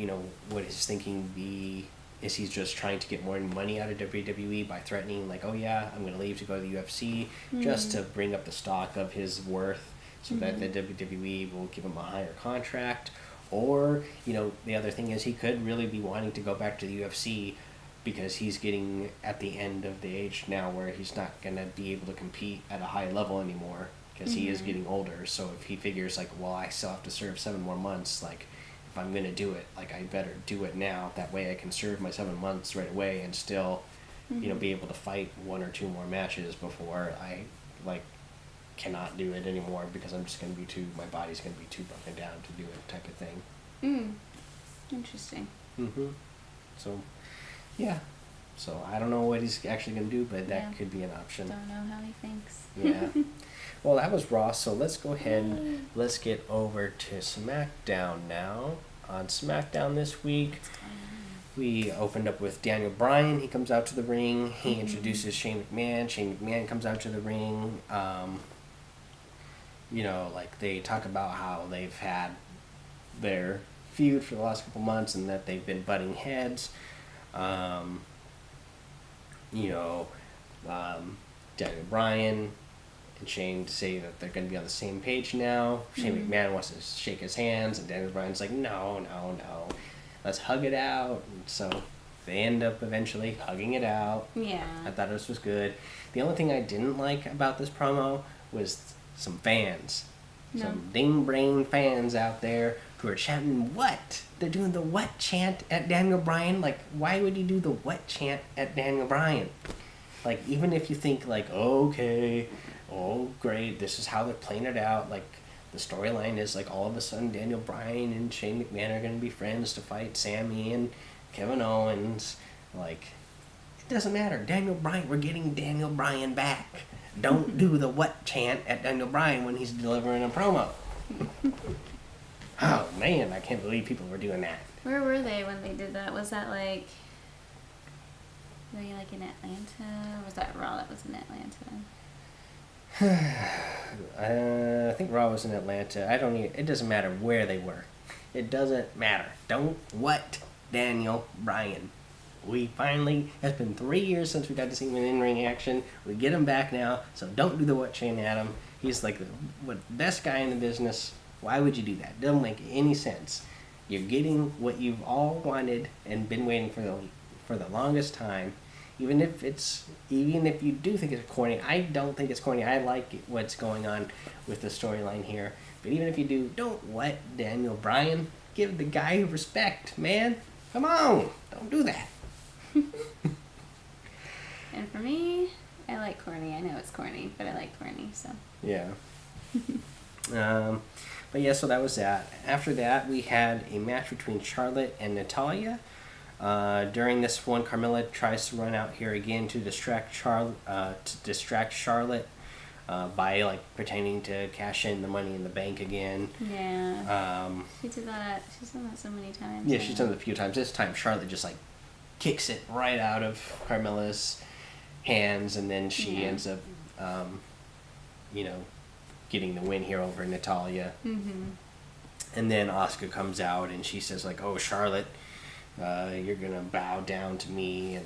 would his thinking be? Is he just trying to get more money out of WWE by threatening, like, oh yeah, I'm going to leave to go to the UFC, just to bring up the stock of his worth, so that the WWE will give him a higher contract? Or, the other thing is he could really be wanting to go back to the UFC because he's getting at the end of the age now where he's not going to be able to compete at a high level anymore because he is getting older. So if he figures, like, well, I still have to serve 7 more months, like, if I'm going to do it, like, I better do it now. That way I can serve my 7 months right away and still, be able to fight 1 or 2 more matches before I, like, cannot do it anymore because I'm just going to be my body's going to be too broken down to do it, type of thing. Interesting. So, yeah. So I don't know what he's actually going to do, but that could be an option. Don't know how he thinks. Yeah. Well, that was Raw, so let's go ahead let's get over to SmackDown now. On SmackDown this week, we opened up with Daniel Bryan. He comes out to the ring. He introduces Shane McMahon. Shane McMahon comes out to the ring. Like, they talk about how they've had their feud for the last couple months and that they've been butting heads. Daniel Bryan and Shane say that they're going to be on the same page now. Shane McMahon wants to shake his hands, and Daniel Bryan's like, no, let's hug it out. And so they end up eventually hugging it out. Yeah. I thought this was good. The only thing I didn't like about this promo was some fans. No. Some ding-brain fans out there who are chanting, what? They're doing the what chant at Daniel Bryan? Like, why would you do the what chant at Daniel Bryan? Like, even if you think, like, okay, oh, great, this is how they're playing it out. Like, the storyline is, like, all of a sudden Daniel Bryan and Shane McMahon are going to be friends to fight Sammy and Kevin Owens. Like, it doesn't matter. Daniel Bryan, we're getting Daniel Bryan back. Don't do the what chant at Daniel Bryan when he's delivering a promo. Oh, man, I can't believe people were doing that. Where were they when they did that? Was that like... Were they like in Atlanta? Or was that Raw that was in Atlanta? I think Raw was in Atlanta. It doesn't matter where they were. It doesn't matter. Don't what Daniel Bryan. We finally, it's been 3 years since we got to see him in in-ring action. We get him back now, so don't do the what Shane Adam. He's like the best guy in the business. Why would you do that? Doesn't make any sense. You're getting what you've all wanted and been waiting for the longest time. Even if you do think it's corny, I don't think it's corny. I like what's going on with the storyline here. But even if you do, don't what Daniel Bryan. Give the guy respect, man. Come on, don't do that. And for me, I like corny. I know it's corny, but I like corny, so. Yeah. But yeah, so that was that. After that, we had a match between Charlotte and Natalya. During this one, Carmella tries to run out here again to distract Charlotte by like pretending to cash in the Money in the Bank again. Yeah. She's done that so many times. Yeah, she's done it a few times. This time, Charlotte just like kicks it right out of Carmella's hands, and then she ends up, getting the win here over Natalya. Mm-hmm. And then Asuka comes out and she says like, "Oh, Charlotte, you're gonna bow down to me,"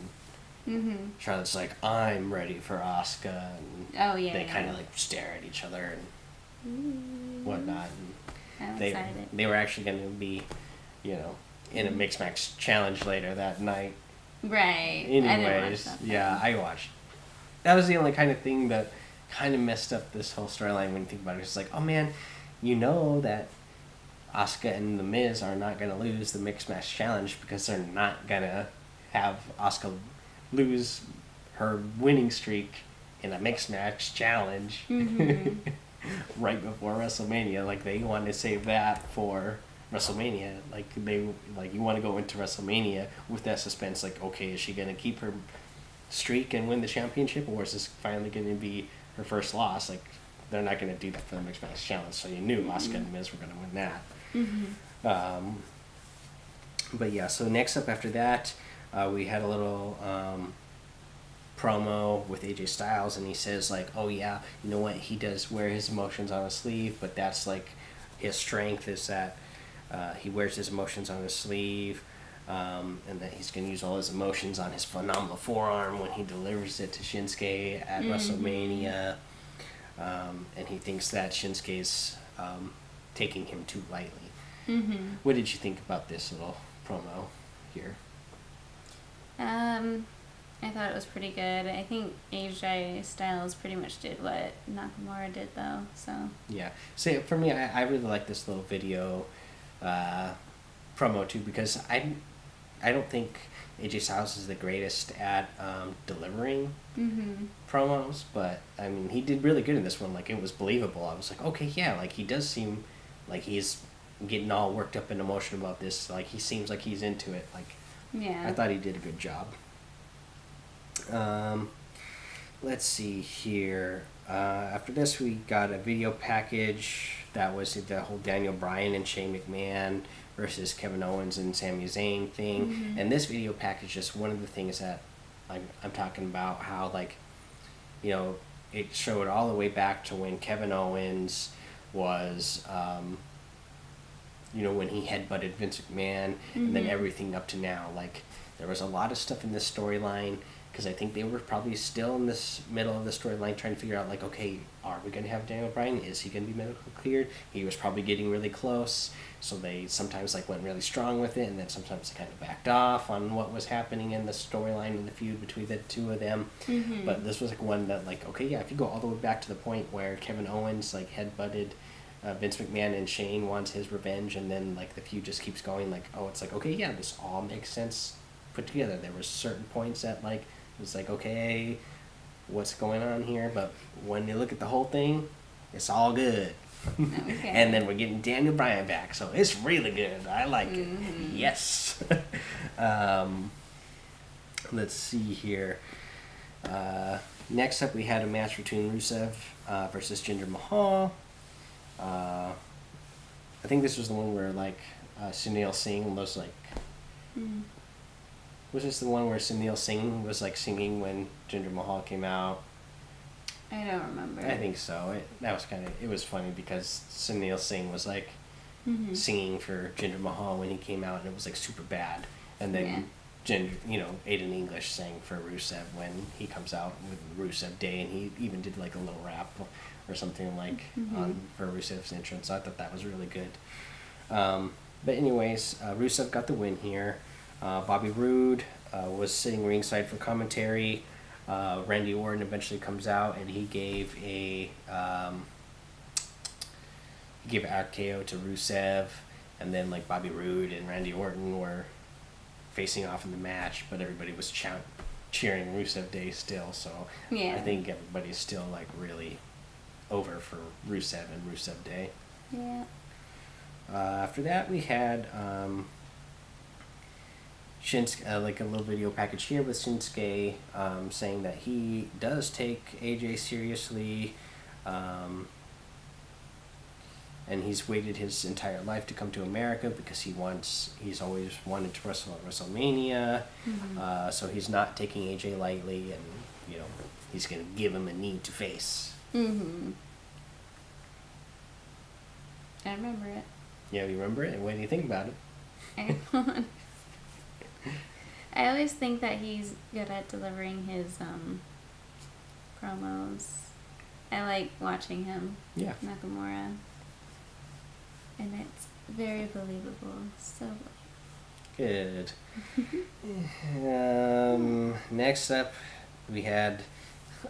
and Charlotte's like, "I'm ready for Asuka," and they kind of like stare at each other and whatnot. And I'm excited. They were actually going to be, in a mixed match challenge later that night. Right. Anyways, I watched. That was the only kind of thing that kind of messed up this whole storyline when you think about it. It's like, oh man, you know that Asuka and The Miz are not going to lose the mixed match challenge because they're not going to have Asuka lose her winning streak in a mixed match challenge right before WrestleMania. Like, they want to save that for WrestleMania. You want to go into WrestleMania with that suspense. Like, okay, is she going to keep her streak and win the championship, or is this finally going to be her first loss? Like, they're not going to do that for the mixed match challenge. So you knew Asuka and Miz were going to win that. But yeah, so next up after that, we had a little promo with AJ Styles, and he says like, oh yeah, you know what, he does wear his emotions on his sleeve, but that's like his strength is that he wears his emotions on his sleeve, and that he's going to use all his emotions on his phenomenal forearm when he delivers it to Shinsuke at WrestleMania, and he thinks that Shinsuke's taking him too lightly. What did you think about this little promo here? I thought it was pretty good. I think AJ Styles pretty much did what Nakamura did, though. So yeah, so for me, I really like this little video promo too, because I don't think AJ Styles is the greatest at delivering promos, but I mean, he did really good in this one. Like, it was believable. I was like, okay, yeah, like he does seem like he's getting all worked up and emotional about this. Like, he seems like he's into it. Like, yeah, I thought he did a good job. Let's see here. After this, we got a video package that was the whole Daniel Bryan and Shane McMahon versus Kevin Owens and Sami Zayn thing. And this video package is one of the things that I'm talking about, how, like, it showed all the way back to when Kevin Owens was, when he headbutted Vince McMahon, and then everything up to now. Like, there was a lot of stuff in this storyline, because I think they were probably still in this middle of the storyline trying to figure out, like, okay, are we going to have Daniel Bryan? Is he going to be medically cleared? He was probably getting really close, so they sometimes, like, went really strong with it, and then sometimes they kind of backed off on what was happening in the storyline and the feud between the two of them. But this was, like, one that, like, okay, yeah, if you go all the way back to the point where Kevin Owens, like, headbutted Vince McMahon and Shane wants his revenge, and then, like, the feud just keeps going, like, oh, it's like, okay, yeah, this all makes sense put together. There were certain points that, like, it was like, okay, what's going on here? But when you look at the whole thing, it's all good. Okay. And then we're getting Daniel Bryan back, so it's really good. I like it. Yes. Let's see here. Next up, we had a match between Rusev versus Jinder Mahal. I think this was the one where, like, Sunil Singh was like... Was this the one where Sunil Singh was, like, singing when Jinder Mahal came out? I I don't remember. I think so. It was funny because Sunil Singh was like singing for Jinder Mahal when he came out, and it was like super bad. And then Aiden English sang for Rusev when he comes out with Rusev Day, and he even did like a little rap or something like for Rusev's entrance. So I thought that was really good. But anyways, Rusev got the win here. Bobby Roode was sitting ringside for commentary. Randy Orton eventually comes out, and he gave a RKO to Rusev, and then like Bobby Roode and Randy Orton were facing off in the match, but everybody was cheering Rusev Day still. So I think everybody's still like really over for Rusev and Rusev Day. Yeah. After that, we had Shinsuke, like a little video package here with Shinsuke saying that he does take AJ seriously, and he's waited his entire life to come to America because he's always wanted to wrestle at WrestleMania. So he's not taking AJ lightly, and he's gonna give him a need to face. I remember it. Yeah, you remember it? And what do you think about it? I always think that he's good at delivering his promos. I like watching him. Yeah. Nakamura. And it's very believable. So good. Next up, we had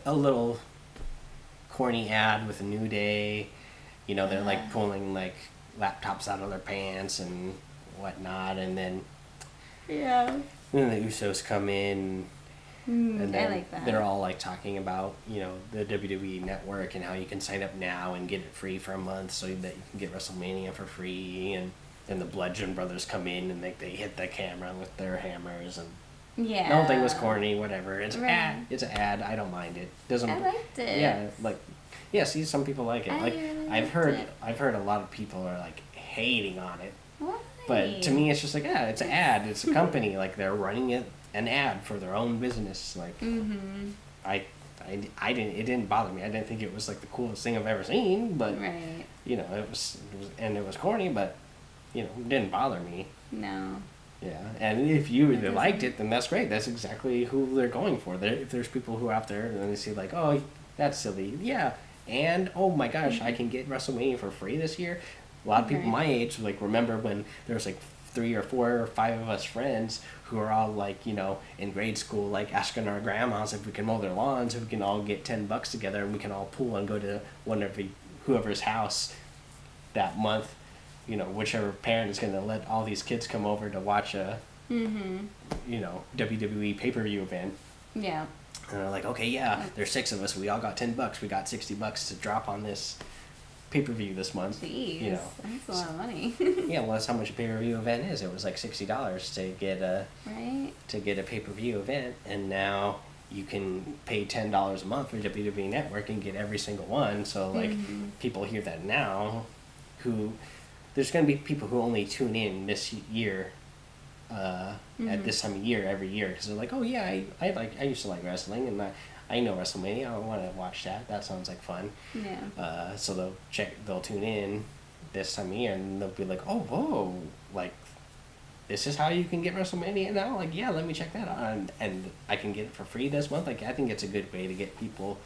a little corny ad with a New Day. They're like pulling like laptops out of their pants and whatnot, and then the Usos come in, and then I like that. they're all like talking about the WWE Network and how you can sign up now and get it free for a month so that you can get WrestleMania for free, and then the Bludgeon Brothers come in and they hit the camera with their hammers, and the whole thing was corny. Whatever, it's It's an ad. I don't mind it. I liked it. Yeah, see, some people like it. Really I've heard a lot of people are like hating on it. Why? But to me, it's just like, it's an ad. It's a company. Like, they're running an ad for their own business. Like, it didn't bother me. I didn't think it was like the coolest thing I've ever seen. But it was corny. But it didn't bother me. No. Yeah, and if you really liked it, then that's great. That's exactly who they're going for. If there's people who are out there and they see like, oh, that's silly. Yeah. And, oh my gosh, I can get WrestleMania for free this year. A lot of people my age, like, remember when there was, like, 3 or 4 or 5 of us friends who are all, like, in grade school, like, asking our grandmas if we can mow their lawns, if we can all get $10 together, and we can all pool and go to whoever's house that month, whichever parent is going to let all these kids come over to watch a, WWE pay-per-view event. Yeah. And they're like, okay, there's 6 of us. We all got $10. We got $60 to drop on this pay-per-view this month. Jeez, that's a lot of money. Yeah, well, that's how much a pay-per-view event is. It was like $60 to get a pay-per-view event, and now you can pay $10 a month for WWE Network and get every single one. So like people hear that now, there's going to be people who only tune in this year. At this time of year every year, because they're like, oh yeah, I used to like wrestling, and I know WrestleMania. I want to watch that. That sounds like fun. Yeah. So they'll tune in this time of year, and they'll be like, oh whoa, like this is how you can get WrestleMania now. Like, yeah, let me check that out, and I can get it for free this month. Like, I think it's a good way to get people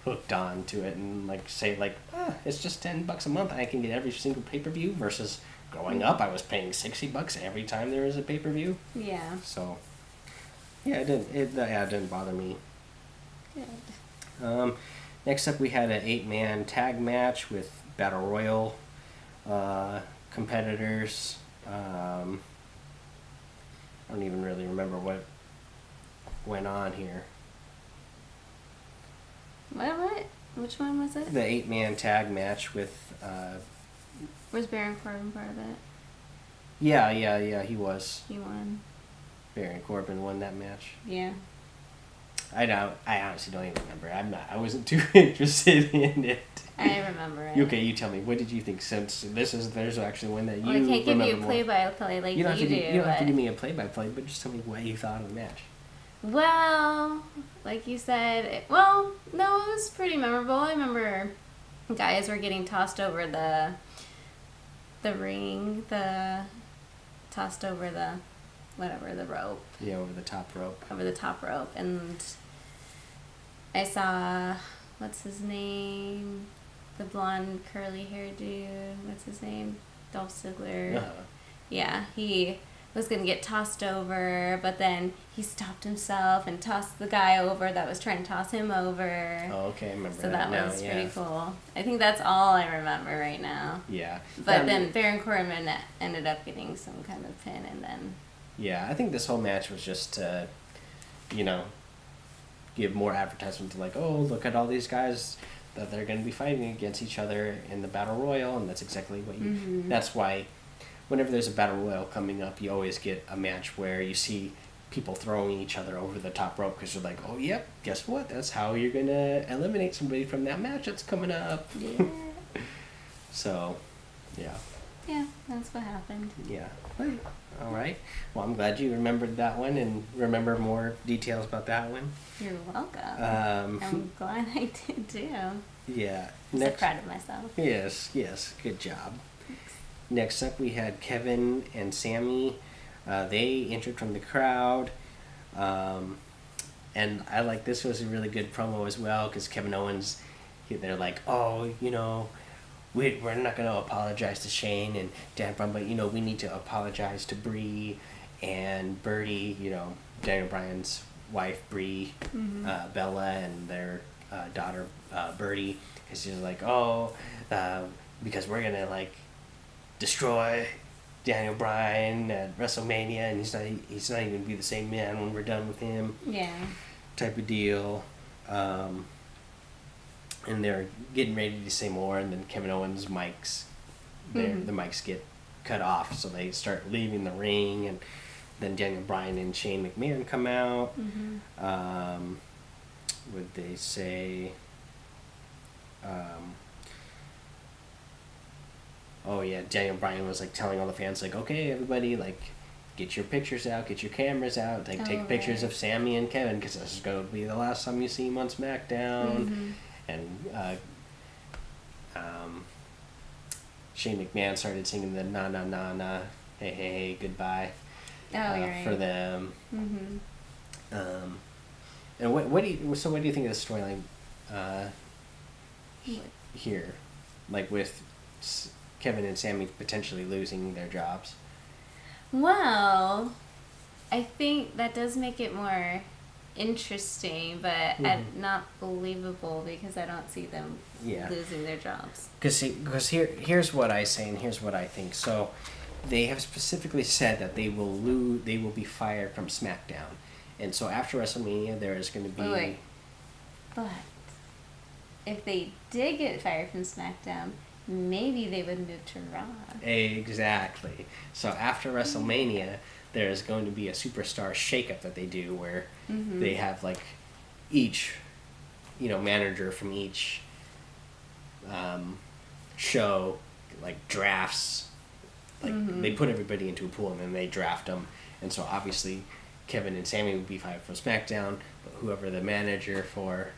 hooked on to it, and like say like, it's just $10 a month. I can get every single pay-per-view versus. Growing up, I was paying $60 every time there was a pay-per-view. Yeah. So, yeah, it didn't bother me. Good. Next up, we had an 8-man tag match with Battle Royal competitors. I don't even really remember what went on here. What? Which one was it? The 8-man tag match with... Was Baron Corbin part of it? Yeah, he was. He won. Baron Corbin won that match. Yeah. I honestly don't even remember. I wasn't too interested in it. I remember it. Okay, you tell me. What did you think? Since there's actually one that you remember. I can't give you a more. play-by-play like you do. You don't have to give me a play-by-play, but just tell me what you thought of the match. Well, like you said, no, it was pretty memorable. I remember guys were getting tossed over the ring, tossed over the rope. Yeah, over the top rope. Over the top rope, and I saw, what's his name? The blonde curly haired dude. What's his name? Dolph Ziggler. Uh-huh. Yeah, he was going to get tossed over, but then he stopped himself and tossed the guy over that was trying to toss him over. Oh, okay, I remember So that that was pretty cool. I think that's all I remember right now. Yeah. But then Baron Corbin ended up getting some kind of pin, and then... Yeah, I think this whole match was just to, give more advertisement to like, oh, look at all these guys that they're going to be fighting against each other in the Battle Royal, and that's exactly what you... Mm-hmm. That's why whenever there's a Battle Royal coming up, you always get a match where you see people throwing each other over the top rope because you're like, oh, yep, guess what? That's how you're going to eliminate somebody from that match that's coming up. Yeah. So, yeah. Yeah, that's what happened. Yeah. All right. Well, I'm glad you remembered that one and remember more details about that one. You're welcome. I'm glad I did too. Yeah. I'm so proud of myself. Yes. Good job. Thanks. Next up, we had Kevin and Sammy. They entered from the crowd. And I like this was a really good promo as well because Kevin Owens, they're like, oh, we're not going to apologize to Shane and Dan Bryan, but, we need to apologize to Bree and Birdie, Daniel Bryan's wife, Bree, Mm-hmm. Bella, and their daughter, Birdie. Because she's like, because we're going to, destroy Daniel Bryan at WrestleMania, and he's not even going to be the same man when we're done with him. Yeah. Type of deal. And they're getting ready to say more, and then Kevin Owens' mics, the mics get cut off, so they start leaving the ring, and then Daniel Bryan and Shane McMahon come out. Mm-hmm. Would they say? Oh yeah, Daniel Bryan was telling all the fans okay, everybody, get your pictures out, get your cameras out, take pictures of Sammy and Kevin because this is going to be the last time you see him on SmackDown. Mm-hmm. And Shane McMahon started singing the na na na na, hey goodbye, right. for them. Mm-hmm. And what do you think of the storyline here, with Kevin and Sammy potentially losing their jobs? Well, I think that does make it more interesting, but not believable because I don't see them losing their jobs. Because here's what I say and here's what I think. So they have specifically said that they will be fired from SmackDown, and so after WrestleMania there is going to be. Wait. But if they did get fired from SmackDown, maybe they would move to Raw. Exactly. So after WrestleMania, there's going to be a superstar shakeup that they do where they have each, manager from each show drafts. They put everybody into a pool and then they draft them. And so obviously Kevin and Sammy would be fired from SmackDown, but whoever the manager for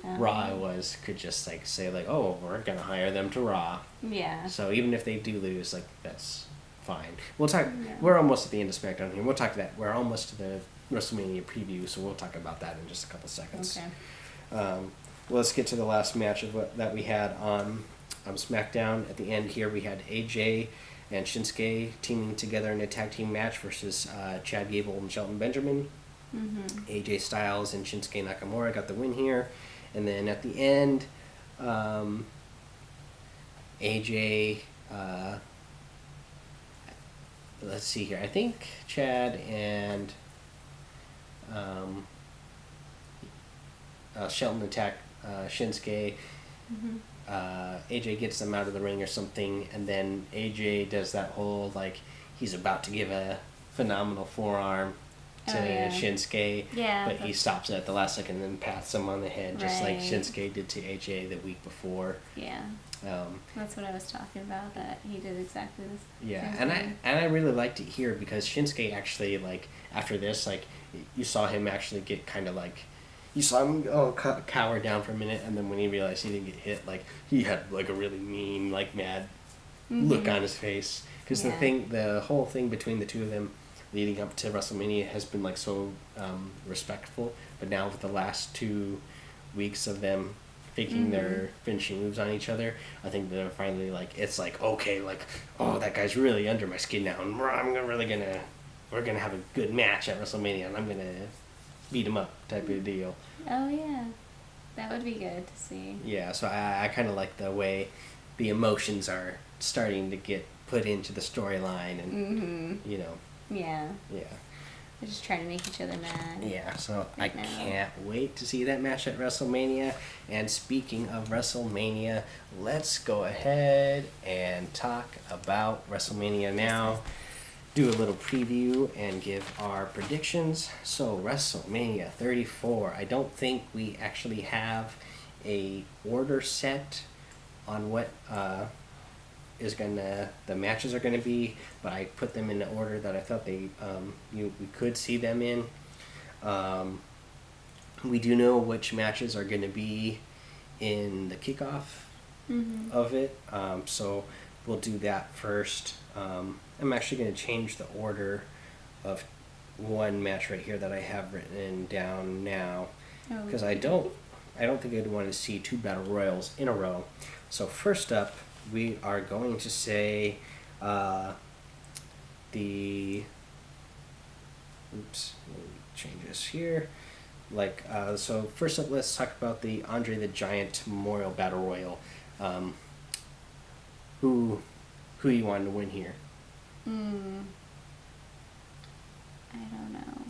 Raw was could just say oh, we're gonna hire them to Raw. Yeah. So even if they do lose, that's fine. We'll talk. Yeah. We're almost at the end of SmackDown here. We'll talk to that. We're almost to the WrestleMania preview, so we'll talk about that in just a couple seconds. Okay. Well, let's get to the last match that we had on SmackDown. At the end here, we had AJ and Shinsuke teaming together in a tag team match versus Chad Gable and Shelton Benjamin. AJ Styles and Shinsuke Nakamura got the win here. And then at the end, AJ, let's see here. I think Chad and Shelton attack Shinsuke. AJ gets them out of the ring or something, and then AJ does that whole he's about to give a phenomenal forearm to Shinsuke, Yeah. but he stops at the last second and then pats him on the head, just like Shinsuke did to AJ the week before. Yeah. That's what I was talking about. That he did exactly this. Yeah, and I really liked it here because Shinsuke actually, like, after this, like, you saw him actually get kind of like, you saw him cower down for a minute, and then when he realized he didn't get hit, like, he had like a really mean, like, mad look on his face. Because the whole thing between the two of them leading up to WrestleMania has been like so respectful, but now with the last 2 weeks of them faking their finishing moves on each other, I think they're finally like, it's like, okay, like, oh, that guy's really under my skin now, and we're gonna have a good match at WrestleMania, and I'm gonna beat him up type of deal. Oh yeah, that would be good to see. Yeah, so I kind of like the way the emotions are starting to get put into the storyline, and you know. Yeah. Yeah. They're just trying to make each other mad. Yeah, so right I now. can't wait to see that match at WrestleMania. And speaking of WrestleMania, let's go ahead and talk about WrestleMania now. Do a little preview and give our predictions. So WrestleMania 34. I don't think we actually have a order set on what the matches are gonna be, but I put them in the order that I thought we could see them in. We do know which matches are gonna be in the kickoff of it, so we'll do that first. I'm actually gonna change the order of one match right here that I have written down now, because I don't think I'd want to see 2 battle royals in a row. So first up, we are going to say let me change this here. So first up, let's talk about the Andre the Giant Memorial Battle Royal. Who you wanted to win here? I don't know.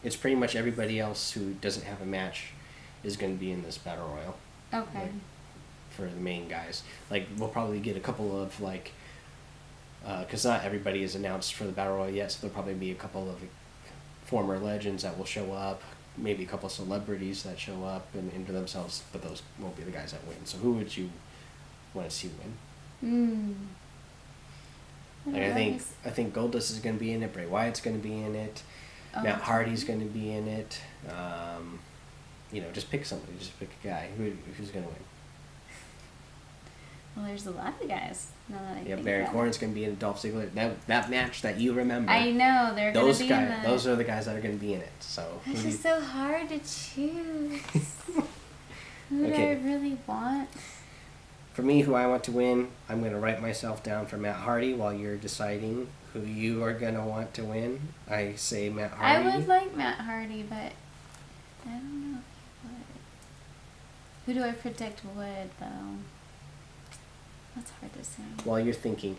It's pretty much everybody else who doesn't have a match is going to be in this battle royal. Okay. Like, for the main guys, like, we'll probably get a couple of, like, because not everybody is announced for the battle royal yet, so there'll probably be a couple of former legends that will show up, maybe a couple of celebrities that show up and enter themselves, but those won't be the guys that win. So who would you want to see win? Like, I think Goldust is going to be in it. Bray Wyatt's going to be in it. Matt Hardy's going to be in it. Just pick somebody. Just pick a guy. Who's going to win? Well, there's a lot of guys. Now that I think Baron Corbin's going to be in it. Dolph Ziggler. That match that you remember. I know they're going to be in that. Those are the guys that are going to be in it. So it's just so hard to choose. Who do I really want? For me, who I want to win, I'm going to write myself down for Matt Hardy while you're deciding who you are going to want to win. I say Matt Hardy. I would like Matt Hardy, but I don't know if he would. Who do I predict would, though? That's hard to say. While you're thinking,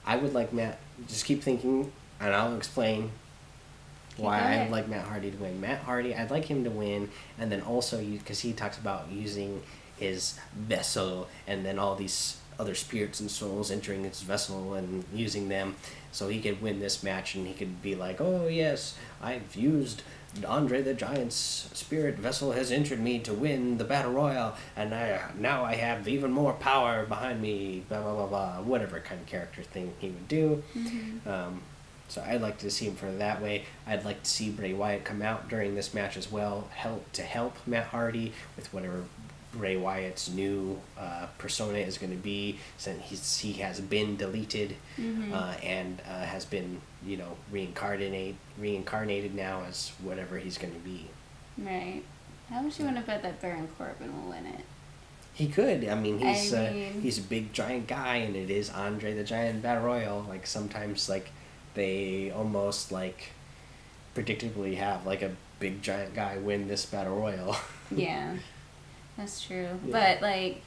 I would like Matt. Just keep thinking, and I'll explain why I would like Matt Hardy to win. Matt Hardy, I'd like him to win, and then also, because he talks about using his vessel and then all these other spirits and souls entering his vessel and using them, so he could win this match and he could be like, oh yes, I've used Andre the Giant's spirit vessel has entered me to win the battle royal, and now I have even more power behind me, blah blah blah blah, whatever kind of character thing he would do. So I'd like to see him for that way. I'd like to see Bray Wyatt come out during this match as well, help Matt Hardy with whatever Bray Wyatt's new persona is going to be, since he has been deleted and has been, reincarnated now as whatever he's going to be. Right. How much you want to bet that Baron Corbin will win it? He could. I mean, he's a big giant guy, and it is Andre the Giant Battle Royal. Like, sometimes, like, they almost, like, predictably have, like, a big giant guy win this Battle Royal. Yeah. That's true. Yeah. But, like,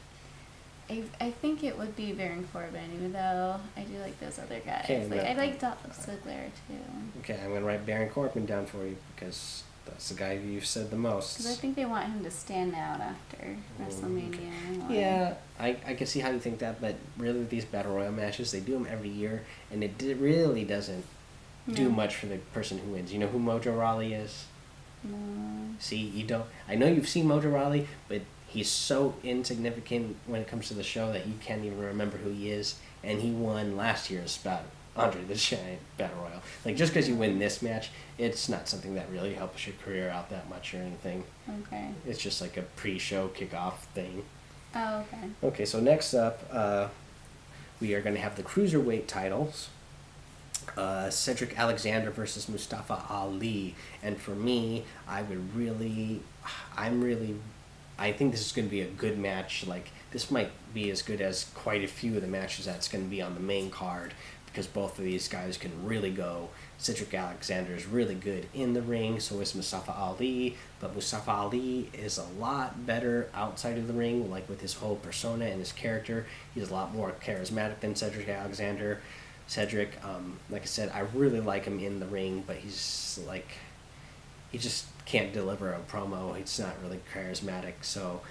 I think it would be Baron Corbin, even though I do like those other guys. I like Dolph Ziggler, too. Okay, I'm going to write Baron Corbin down for you, because that's the guy you've said the most. Because I think they want him to stand out after WrestleMania. Okay. Yeah, I can see how you think that, but really with these Battle Royal matches, they do them every year, and it really doesn't do much for the person who wins. You know who Mojo Rawley is? No. See, you don't. I know you've seen Mojo Rawley, but he's so insignificant when it comes to the show that you can't even remember who he is. And he won last year's Andre the Giant Battle Royal. Like, just because you win this match, it's not something that really helps your career out that much or anything. Okay. It's just like a pre-show kickoff thing. Oh, okay. Okay, so next up, we are going to have the Cruiserweight titles. Cedric Alexander versus Mustafa Ali. And for me, I think this is going to be a good match. Like, this might be as good as quite a few of the matches that's going to be on the main card, because both of these guys can really go. Cedric Alexander is really good in the ring, so is Mustafa Ali, but Mustafa Ali is a lot better outside of the ring, like with his whole persona and his character. He's a lot more charismatic than Cedric Alexander. Cedric, like I said, I really like him in the ring, but he just can't deliver a promo. He's not really charismatic, so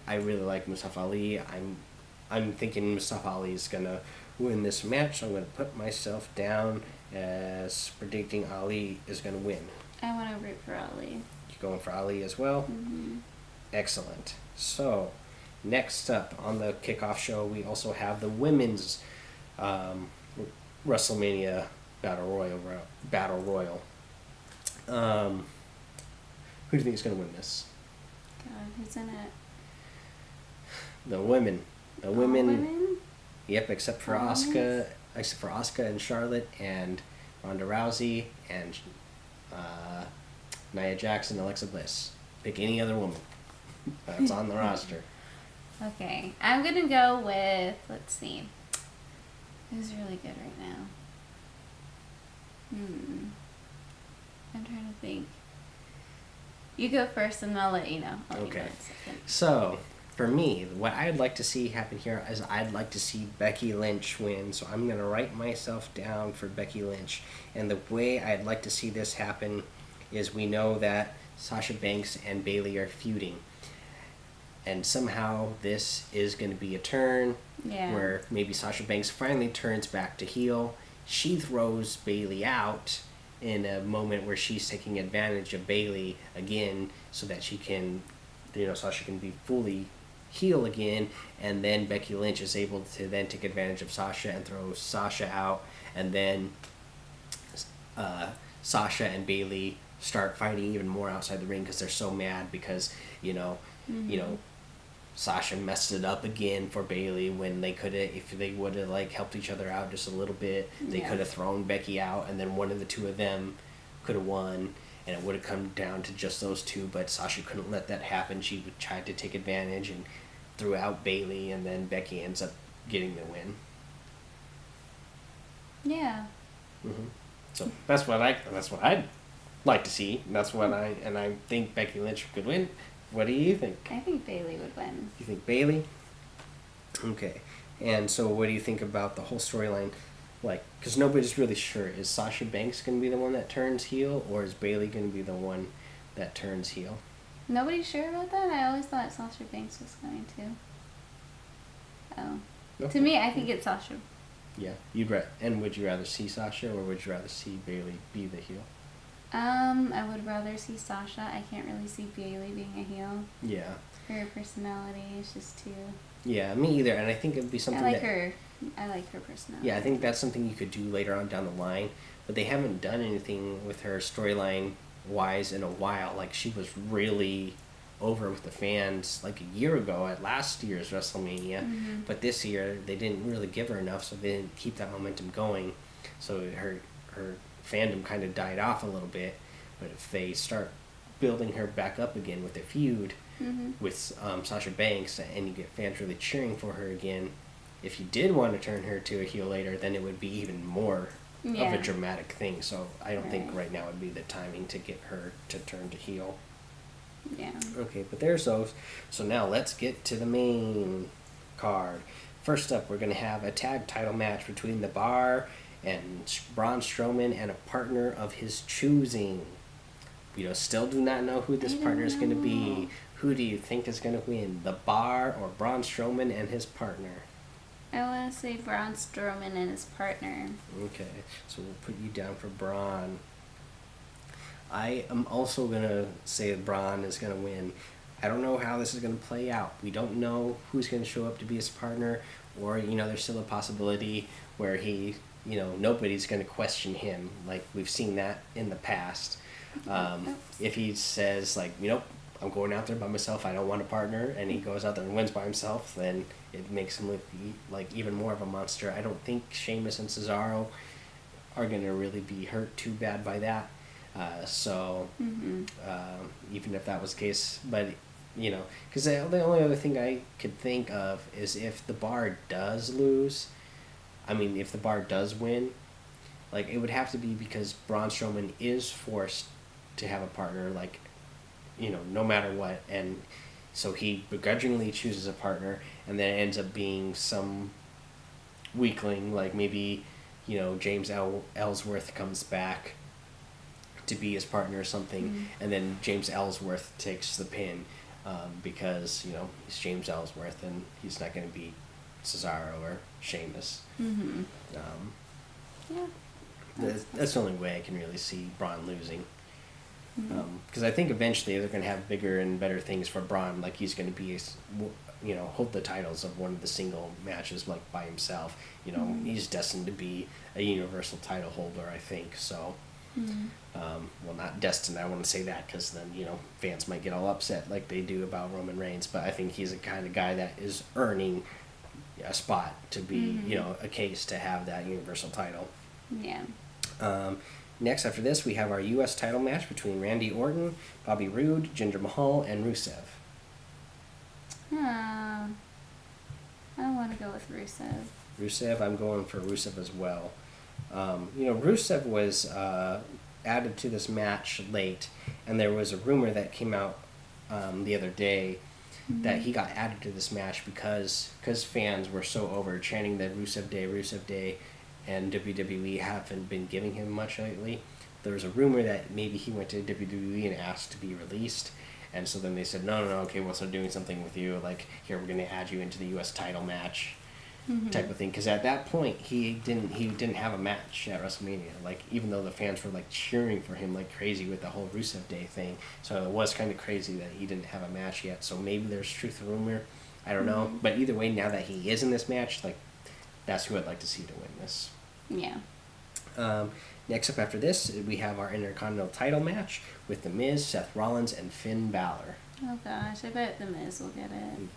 I really like Mustafa Ali. I'm thinking Mustafa Ali is gonna win this match. So I'm gonna put myself down as predicting Ali is gonna win. I want to root for Ali. You going for Ali as well? Mm-hmm. Excellent. So next up on the kickoff show, we also have the women's WrestleMania Battle Royal. Who do you think is going to win this? God, who's in it? The women. All women? Yep, except for Asuka and Charlotte and Ronda Rousey and Nia Jax and Alexa Bliss. Pick any other woman that's on the roster. Okay, I'm gonna go with, let's see, who's really good right now? I'm trying to think. You go first and I'll let you know. Okay. So, for me, what I'd like to see happen here is I'd like to see Becky Lynch win. So I'm going to write myself down for Becky Lynch. And the way I'd like to see this happen is we know that Sasha Banks and Bayley are feuding. And somehow this is going to be a turn where maybe Sasha Banks finally turns back to heel. She throws Bayley out in a moment where she's taking advantage of Bayley again so that she can, Sasha can be fully heel again, and then Becky Lynch is able to then take advantage of Sasha and throw Sasha out, and then Sasha and Bayley start fighting even more outside the ring because they're so mad because, Sasha messed it up again for Bayley when they could have, if they would have helped each other out just a little bit, they could have thrown Becky out, and then one of the two of them could have won, and it would have come down to just those two. But Sasha couldn't let that happen. She tried to take advantage and threw out Bayley, and then Becky ends up getting the win. Yeah. So that's what I'd like to see. That's what I think Becky Lynch could win. What do you think? I think Bayley would win. You think Bayley? Okay. And so what do you think about the whole storyline? Because nobody's really sure. Is Sasha Banks going to be the one that turns heel, or is Bayley going to be the one that turns heel? Nobody's sure about that? I always thought Sasha Banks was going to. Oh. Okay. To me, I think it's Sasha. Yeah. And would you rather see Sasha, or would you rather see Bayley be the heel? I would rather see Sasha. I can't really see Bayley being a heel. Yeah. Her personality is just too... Yeah, me either. And I think it would be something I like her personality. Yeah, I think that's something you could do later on down the line. But they haven't done anything with her storyline-wise in a while. She was really over with the fans a year ago at last year's WrestleMania. Mm-hmm. But this year, they didn't really give her enough, so they didn't keep that momentum going. So her fandom kind of died off a little bit, but if they start building her back up again with a feud with Sasha Banks, and you get fans really cheering for her again, if you did want to turn her to a heel later, then it would be even more of a dramatic thing. So I don't think right now would be the timing to get her to turn to heel. Yeah. Okay, but there's those. So now let's get to the main card. First up, we're going to have a tag title match between The Bar and Braun Strowman and a partner of his choosing. We still do not know who this partner is going to be. Who do you think is going to win, The Bar or Braun Strowman and his partner? I want to say Braun Strowman and his partner. Okay, so we'll put you down for Braun. I am also going to say that Braun is going to win. I don't know how this is going to play out. We don't know who's going to show up to be his partner, or, there's still a possibility where nobody's going to question him. Like, we've seen that in the past. If he says, like, I'm going out there by myself, I don't want a partner, and he goes out there and wins by himself, then it makes him look like even more of a monster. I don't think Sheamus and Cesaro are going to really be hurt too bad by that. Even if that was the case, but because the only other thing I could think of is if the Bar does lose, if the Bar does win, like, it would have to be because Braun Strowman is forced to have a partner, like, no matter what, and so he begrudgingly chooses a partner, and then it ends up being some weakling, like maybe, James Ellsworth comes back to be his partner or something, and then James Ellsworth takes the pin, because, he's James Ellsworth, and he's not going to beat Cesaro or Sheamus. Yeah. That's the only way I can really see Braun losing. Because I think eventually they're going to have bigger and better things for Braun. Like, he's going to be, hold the titles of one of the single matches, like, by himself. He's destined to be a universal title holder, I think. So, well, not destined. I want to say that because then, fans might get all upset like they do about Roman Reigns. But I think he's the kind of guy that is earning a spot to be, a case to have that universal title. Yeah. Next, after this, we have our U.S. title match between Randy Orton, Bobby Roode, Jinder Mahal, and Rusev. I want to go with Rusev. Rusev, I'm going for Rusev as well. Rusev was added to this match late, and there was a rumor that came out the other day that he got added to this match because fans were so over chanting that Rusev Day, and WWE haven't been giving him much lately. There was a rumor that maybe he went to WWE and asked to be released, and so then they said, no, okay, we'll start doing something with you, like, here, we're going to add you into the U.S. title match, type of thing, because at that point, he didn't have a match at WrestleMania, like, even though the fans were, like, cheering for him like crazy with the whole Rusev Day thing, so it was kind of crazy that he didn't have a match yet, so maybe there's truth to the rumor, I don't know, but either way, now that he is in this match, like, that's who I'd like to see to win this. Yeah. Next up after this, we have our Intercontinental title match with The Miz, Seth Rollins, and Finn Balor. Oh gosh, I bet The Miz will get it.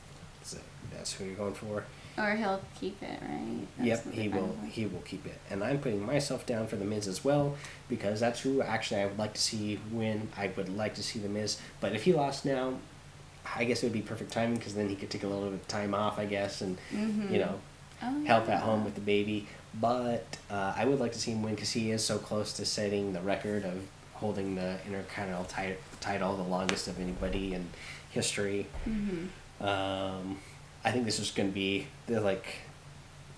That's who you're going for? Or he'll keep it, right? Yep, he will keep it. And I'm putting myself down for The Miz as well, because that's who actually I would like to see win. I would like to see The Miz, but if he lost now, I guess it would be perfect timing, because then he could take a little bit of time off, I guess, and, help at home with the baby. But I would like to see him win because he is so close to setting the record of holding the Intercontinental title the longest of anybody in history. I think this is going to be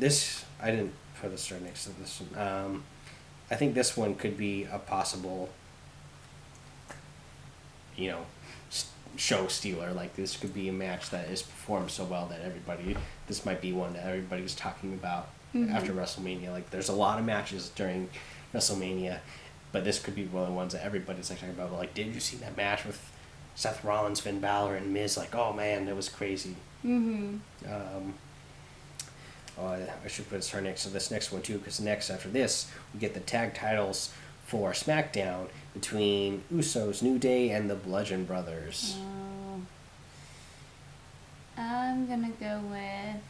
this. I didn't put a star next to this one. I think this one could be a possible, show stealer. Like, this could be a match that is performed so well that this might be one that everybody's talking about after WrestleMania. Like, there's a lot of matches during WrestleMania, but this could be one of the ones that everybody's like talking about. But, like, did you see that match with Seth Rollins, Finn Balor, and Miz? Like, oh man, that was crazy. I should put a star next to this next one too, because next after this we get the tag titles for SmackDown between Usos, New Day, and the Bludgeon Brothers. I'm gonna go with.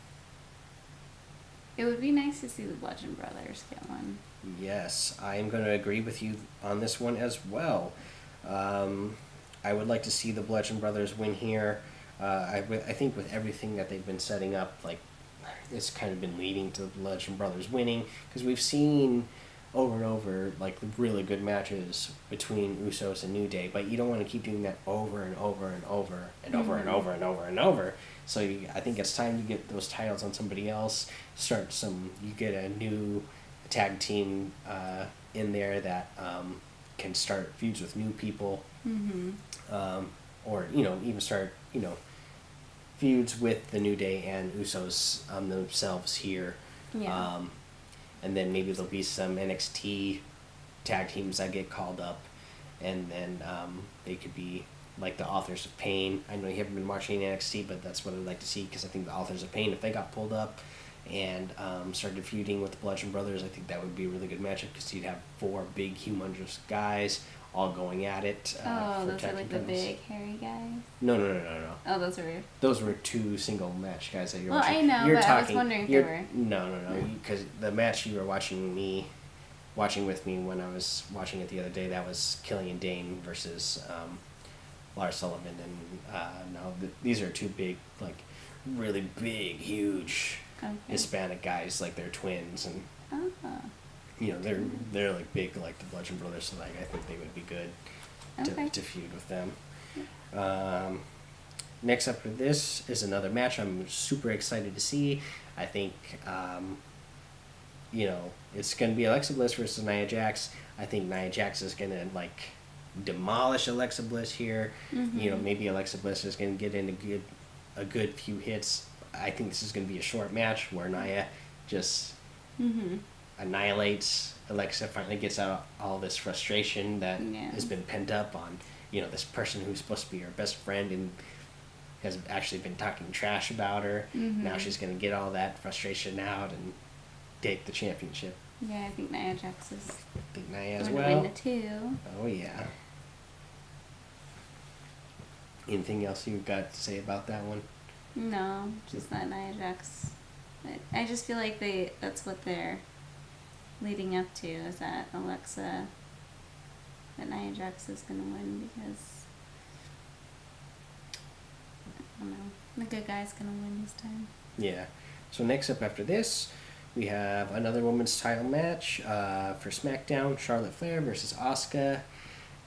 It would be nice to see the Bludgeon Brothers get one. Yes, I am going to agree with you on this one as well. I would like to see the Bludgeon Brothers win here. I think with everything that they've been setting up, like, it's kind of been leading to the Bludgeon Brothers winning, because we've seen over and over, like, really good matches between Usos and New Day, but you don't want to keep doing that over and over and over and over and over and over and over. So I think it's time to get those titles on somebody else. You get a new tag team in there that can start feuds with new people, or even start feuds with the New Day and Usos themselves here. Yeah. And then maybe there'll be some NXT tag teams that get called up, and then they could be like the Authors of Pain. I know you haven't been watching NXT, but that's what I'd like to see, because I think the Authors of Pain, if they got pulled up and started feuding with the Bludgeon Brothers, I think that would be a really good matchup, because you'd have 4 big, humongous guys all going at it. Oh, those are like the big, hairy guys? No. Oh, those are weird. Those were 2 single match guys that you're Well, watching. I know, you're but talking, I was wondering if they were... No, because the match you were watching with me when I was watching it the other day, that was Killian Dane versus Lars Sullivan, and these are 2 big, like, really big, huge Hispanic guys, like they're twins, and they're like big, like the Bludgeon Brothers, so like I think they would be good to feud with them. Next up for this is another match I'm super excited to see. I think it's going to be Alexa Bliss versus Nia Jax. I think Nia Jax is going to like demolish Alexa Bliss here. Mm-hmm. Maybe Alexa Bliss is going to get in a good few hits. I think this is going to be a short match where Nia just annihilates Alexa, finally gets out all this frustration that has been pent up on, this person who's supposed to be her best friend and has actually been talking trash about her. Now she's going to get all that frustration out and take the championship. Yeah, I think Nia Jax is Nia as going well. to win the 2. Oh, yeah. Anything else you've got to say about that one? No, just that Nia Jax. I just feel like that's what they're leading up to, is that Nia Jax is going to win, because I don't know, the good guy's going to win this time. Yeah. So next up after this, we have another women's title match for SmackDown, Charlotte Flair versus Asuka.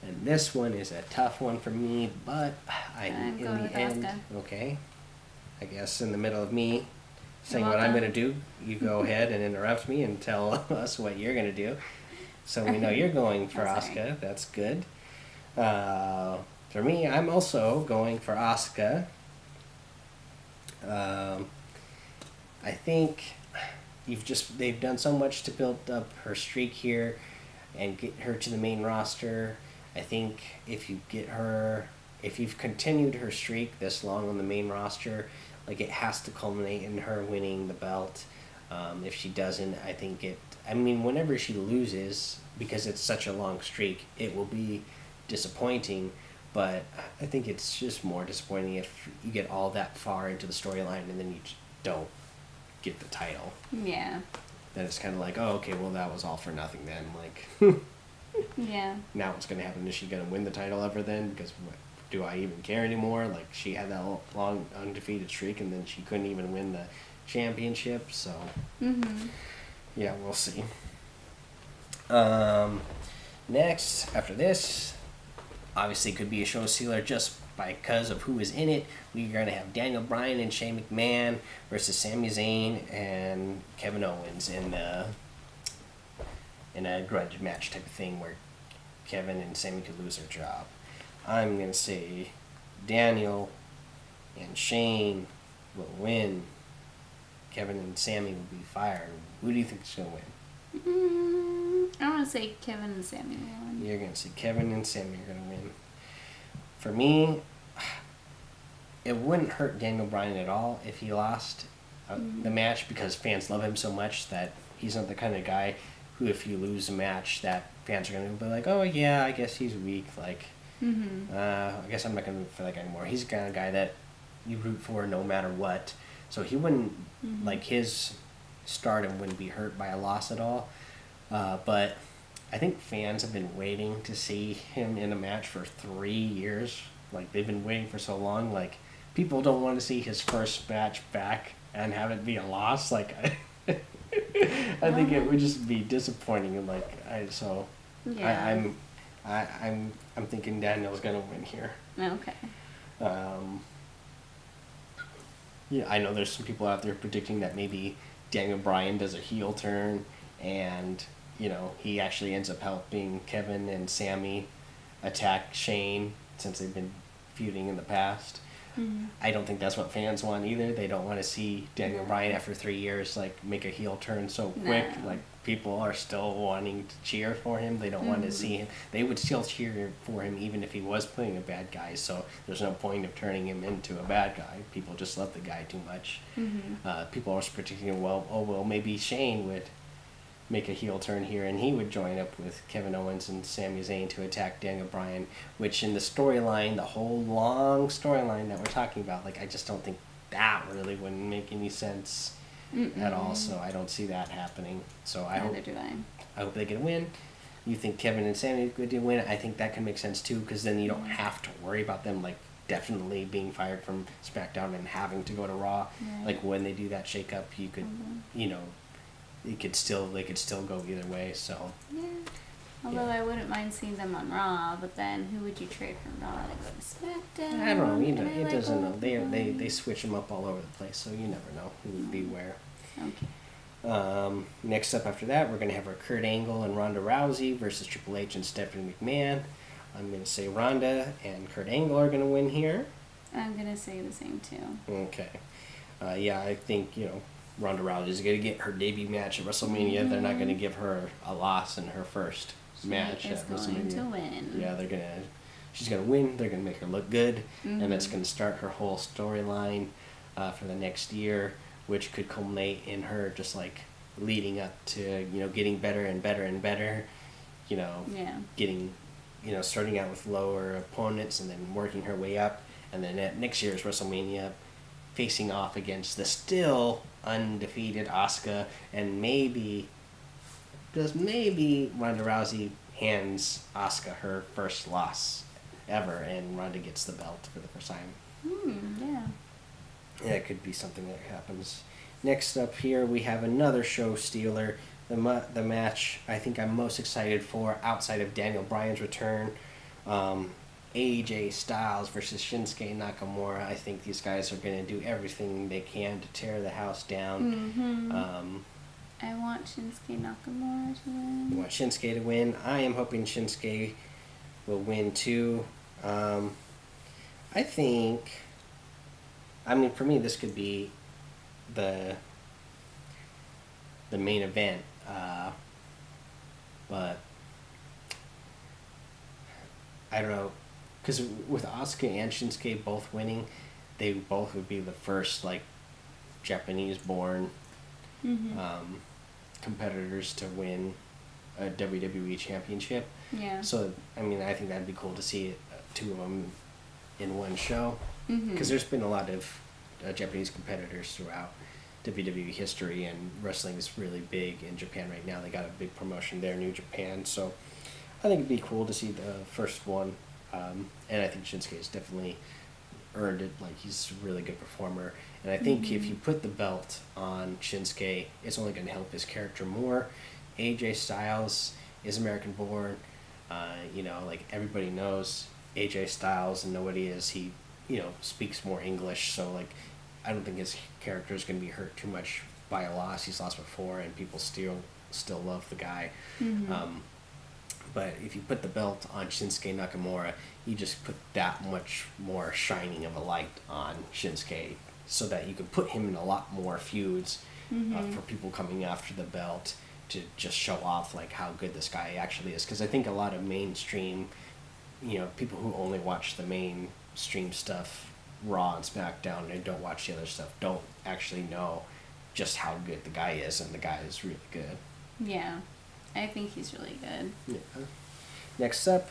And this one is a tough one for me, but I'm going with Asuka. Okay. I guess in the middle of me saying what I'm going to do, you go ahead and interrupt me and tell us what you're going to do. So we know you're going for Asuka. That's good. For me, I'm also going for Asuka. I think they've done so much to build up her streak here and get her to the main roster. I think if you've continued her streak this long on the main roster, like, it has to culminate in her winning the belt. If she doesn't, I think whenever she loses, because it's such a long streak, it will be disappointing. But I think it's just more disappointing if you get all that far into the storyline and then you just don't get the title. Yeah. Then it's kind of like, oh, okay, well, that was all for nothing then. Like, yeah. Now what's going to happen? Is she going to win the title ever then? Because do I even care anymore? Like, she had that long undefeated streak, and then she couldn't even win the championship. So, yeah, we'll see. Next, after this, obviously could be a show stealer just because of who is in it. We're going to have Daniel Bryan and Shane McMahon versus Sami Zayn and Kevin Owens in a grudge match type of thing where Kevin and Sami could lose their job. I'm going to say Daniel and Shane will win. Kevin and Sami will be fired. Who do you think is going to win? I want to say Kevin and Sami will win. You're going to say Kevin and Sami are going to win. For me, it wouldn't hurt Daniel Bryan at all if he lost the match, because fans love him so much that he's not the kind of guy who, if you lose a match, that fans are going to be like, oh, yeah, I guess he's weak. Like, I guess I'm not going to root for that guy anymore. He's the kind of guy that you root for no matter what. So he wouldn't, like, his stardom wouldn't be hurt by a loss at all. But I think fans have been waiting to see him in a match for 3 years. Like, they've been waiting for so long. Like, people don't want to see his first match back and have it be a loss. Like, I think it would just be disappointing. And I'm thinking Daniel's gonna win here. Okay. Yeah, I know there's some people out there predicting that maybe Daniel Bryan does a heel turn, and he actually ends up helping Kevin and Sami attack Shane, since they've been feuding in the past. I don't think that's what fans want either. They don't want to see Daniel Bryan after 3 years like make a heel turn so quick. Like people are still wanting to cheer for him. They don't want to see him. They would still cheer for him even if he was playing a bad guy. So there's no point of turning him into a bad guy. People just love the guy too much. People are predicting, well, maybe Shane would make a heel turn here and he would join up with Kevin Owens and Sami Zayn to attack Daniel Bryan, which in the storyline, the whole long storyline that we're talking about, like I just don't think that really wouldn't make any sense at all. So I don't see that happening. So I hope they get a win. You think Kevin and Sami could win? I think that can make sense too, because then you don't have to worry about them like definitely being fired from SmackDown and having to go to Raw. Like when they do that shakeup, you could, you know, they could still go either way. So although I wouldn't mind seeing them on Raw, but then who would you trade from Raw to go to SmackDown? I don't know. You know, it doesn't know. They switch them up all over the place, so you never know who would be where. Okay. Next up after that, we're gonna have our Kurt Angle and Ronda Rousey versus Triple H and Stephanie McMahon. I'm gonna say Ronda and Kurt Angle are gonna win here. I'm gonna say the same too. Okay. Yeah, I think Ronda Rousey is going to get her debut match at WrestleMania. They're not going to give her a loss in her first match at WrestleMania. To win. Yeah, she's going to win. They're going to make her look good, and that's going to start her whole storyline for the next year, which could culminate in her just like leading up to getting better and better and better. Getting starting out with lower opponents and then working her way up, and then at next year's WrestleMania, facing off against the still undefeated Asuka, and maybe, just maybe, Ronda Rousey hands Asuka her first loss ever, and Ronda gets the belt for the first time. Yeah, it could be something that happens. Next up here, we have another show stealer. The match I think I'm most excited for outside of Daniel Bryan's return. AJ Styles versus Shinsuke Nakamura. I think these guys are going to do everything they can to tear the house down. I want Shinsuke Nakamura to win. You want Shinsuke to win. I am hoping Shinsuke will win too. I think, for me, this could be the main event. But I don't know. Because with Asuka and Shinsuke both winning, they both would be the first Japanese-born competitors to win a WWE championship. Yeah. So I think that'd be cool to see two of them in one show. Because there's been a lot of Japanese competitors throughout WWE history, and wrestling is really big in Japan right now. They got a big promotion there, New Japan. So I think it'd be cool to see the first one. And I think Shinsuke has definitely earned it. He's a really good performer. And I think if you put the belt on Shinsuke, it's only going to help his character more. AJ Styles is American born. Everybody knows AJ Styles, and nobody is. He, speaks more English. So, I don't think his character is going to be hurt too much by a loss. He's lost before, and people still love the guy. But if you put the belt on Shinsuke Nakamura, you just put that much more shining of a light on Shinsuke, so that you can put him in a lot more feuds for people coming after the belt to just show off how good this guy actually is. Because I think a lot of mainstream, people who only watch the mainstream stuff, Raw and SmackDown, and don't watch the other stuff, don't actually know just how good the guy is, and the guy is really good. Yeah. I think he's really good. Yeah. Next up,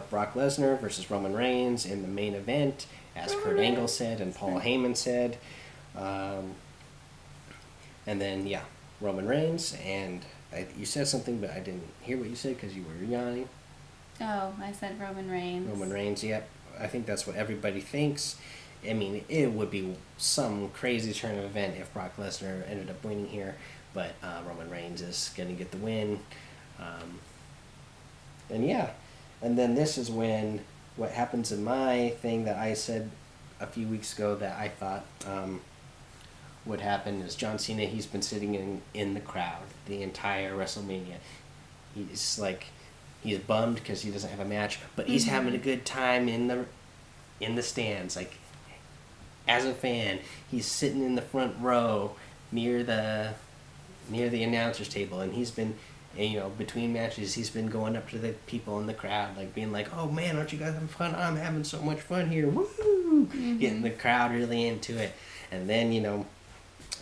Brock Lesnar versus Roman Reigns in the main event, as Kurt Angle said and Paul Heyman said. And then, Roman Reigns, and you said something, but I didn't hear what you said because you were yawning. Oh, I said Roman Reigns. Roman Reigns, yep. I think that's what everybody thinks. It would be some crazy turn of event if Brock Lesnar ended up winning here. But Roman Reigns is going to get the win. And then this is when what happens in my thing that I said a few weeks ago that I thought would happen is John Cena, he's been sitting in the crowd the entire WrestleMania. He's bummed because he doesn't have a match, but he's having a good time in the stands. as a fan, he's sitting in the front row near the announcer's table, and he's been, between matches, he's been going up to the people in the crowd, like being like, "Oh man, aren't you guys having fun? I'm having so much fun here, woo!" Getting the crowd really into it, and then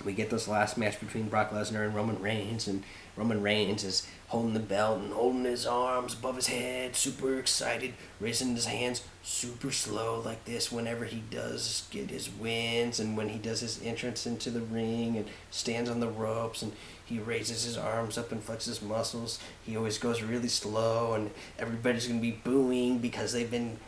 we get this last match between Brock Lesnar and Roman Reigns, and Roman Reigns is holding the belt and holding his arms above his head, super excited, raising his hands super slow like this whenever he does get his wins, and when he does his entrance into the ring and stands on the ropes and he raises his arms up and flexes his muscles, he always goes really slow, and everybody's going to be booing because they've been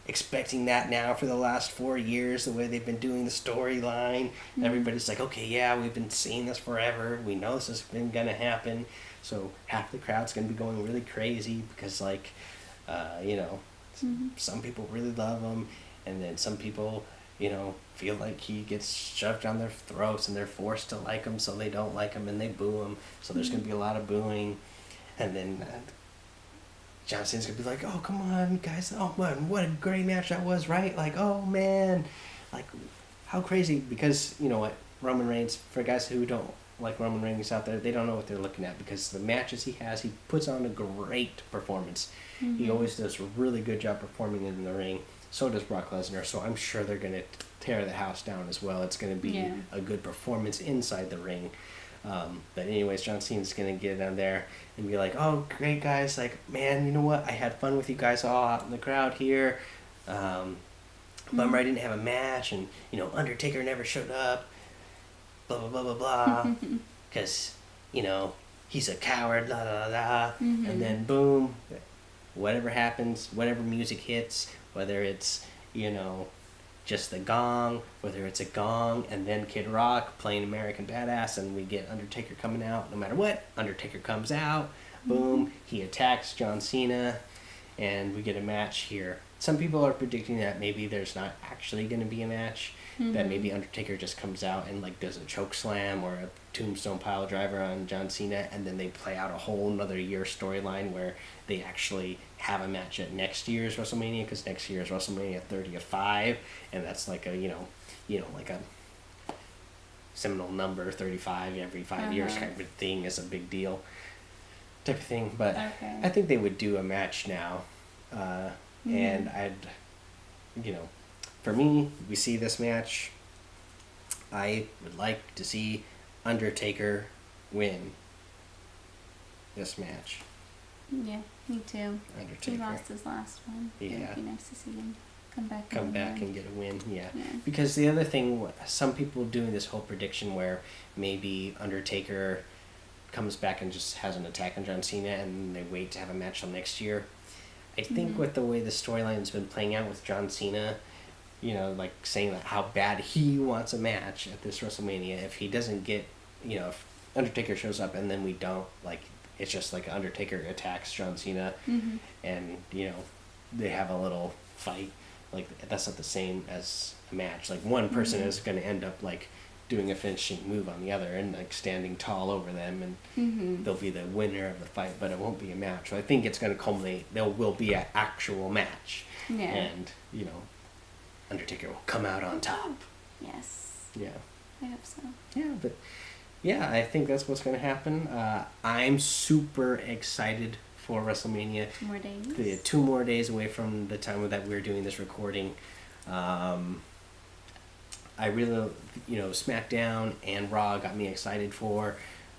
expecting that now for the last 4 years, the way they've been doing the storyline. Everybody's like, okay, yeah, we've been seeing this forever. We know this has been going to happen. So half the crowd's going to be going really crazy because, some people really love him, and then some people, feel like he gets shoved down their throats and they're forced to like him, so they don't like him and they boo him. So there's going to be a lot of booing. And then John Cena's gonna be like, "Oh, come on, guys! Oh man, what a great match that was, right? Like, oh man, like, how crazy!" Because you know what, Roman Reigns, for guys who don't like Roman Reigns out there, they don't know what they're looking at, because the matches he has, he puts on a great performance. He always does a really good job performing in the ring. So does Brock Lesnar. So I'm sure they're gonna tear the house down as well. It's gonna be a good performance inside the ring. But anyways, John Cena's going to get on there and be like, "Oh, great, guys. Like, man, you know what? I had fun with you guys all out in the crowd here. Bummer I didn't have a match. And, Undertaker never showed up. Blah, blah, blah, blah, blah. Because, he's a coward, la, la, la, la." And then, boom, whatever happens, whatever music hits, whether it's, just the gong, whether it's a gong, and then Kid Rock playing American Badass, and we get Undertaker coming out. No matter what, Undertaker comes out, boom, he attacks John Cena, and we get a match here. Some people are predicting that maybe there's not actually going to be a match, that maybe Undertaker just comes out and does a choke slam or a tombstone pile driver on John Cena, and then they play out a whole another year storyline where they actually have a match at next year's WrestleMania, because next year's WrestleMania 35, and that's like a like a seminal number, 35 every 5 years kind of a thing, is a big deal type of thing. But I think they would do a match now, and I'd for me, we see this match, I would like to see Undertaker win this match. Yeah, me too. Undertaker. He lost his last one. Yeah. It would be nice to see him come back And get a win, yeah. Because the other thing, some people doing this whole prediction where maybe Undertaker comes back and just has an attack on John Cena and they wait to have a match till next year. I think with the way the storyline's been playing out with John Cena, saying that how bad he wants a match at this WrestleMania, if he doesn't get, if Undertaker shows up and then we don't, it's just like Undertaker attacks John Cena, and, they have a little fight, that's not the same as a match. One person is going to end up, doing a finishing move on the other and, standing tall over them, and they'll be the winner of the fight, but it won't be a match. So I think it's going to culminate, there will be an actual match, and, Undertaker will come out on top. Yes. Yeah. I hope so. Yeah, but yeah, I think that's what's going to happen. I'm super excited for WrestleMania. 2 more days. 2 more days away from the time that we're doing this recording. I really, SmackDown and Raw got me excited for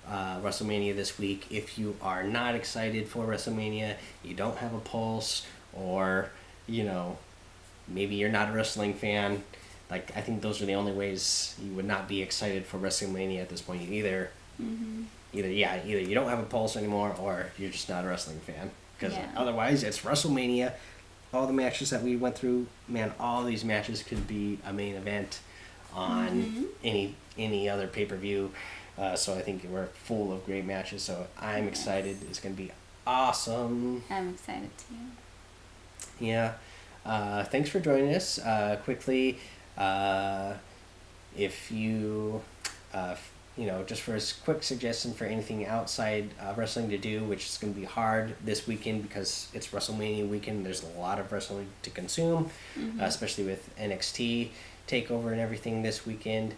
WrestleMania this week. If you are not excited for WrestleMania, you don't have a pulse, or, maybe you're not a wrestling fan, I think those are the only ways you would not be excited for WrestleMania at this point. Either you don't have a pulse anymore, or you're just not a wrestling fan. Because otherwise, it's WrestleMania. All the matches that we went through, man, all these matches could be a main event on any other pay-per-view. So I think we're full of great matches. So I'm excited. It's going to be awesome. I'm excited too. Yeah. Thanks for joining us. Quickly, if you just for a quick suggestion for anything outside wrestling to do, which is going to be hard this weekend because it's WrestleMania weekend. There's a lot of wrestling to consume, especially with NXT TakeOver and everything this weekend.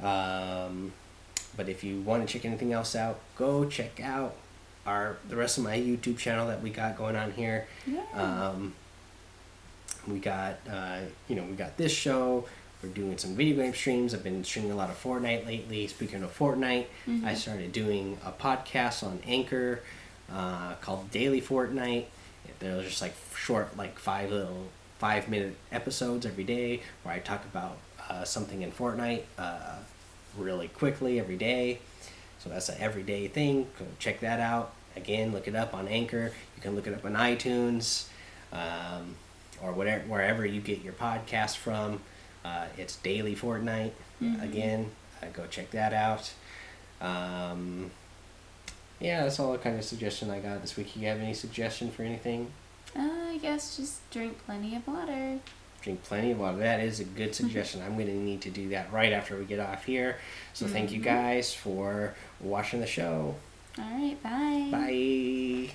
But if you want to check anything else out, go check out the rest of my YouTube channel that we got going on here. Yeah. We got we got this show. We're doing some video game streams. I've been streaming a lot of Fortnite lately. Speaking of Fortnite, I started doing a podcast on Anchor called Daily Fortnite. They're just like short, like 5-minute episodes every day where I talk about something in Fortnite really quickly every day. So that's an everyday thing. Go check that out. Again, look it up on Anchor. You can look it up on iTunes or wherever you get your podcast from. It's Daily Fortnite. Again, go check that out. Yeah, that's all the kind of suggestion I got this week. You have any suggestion for anything? I guess just drink plenty of water. Drink plenty of water. That is a good suggestion. I'm going to need to do that right after we get off here. So thank you guys for watching the show. All right, bye. Bye.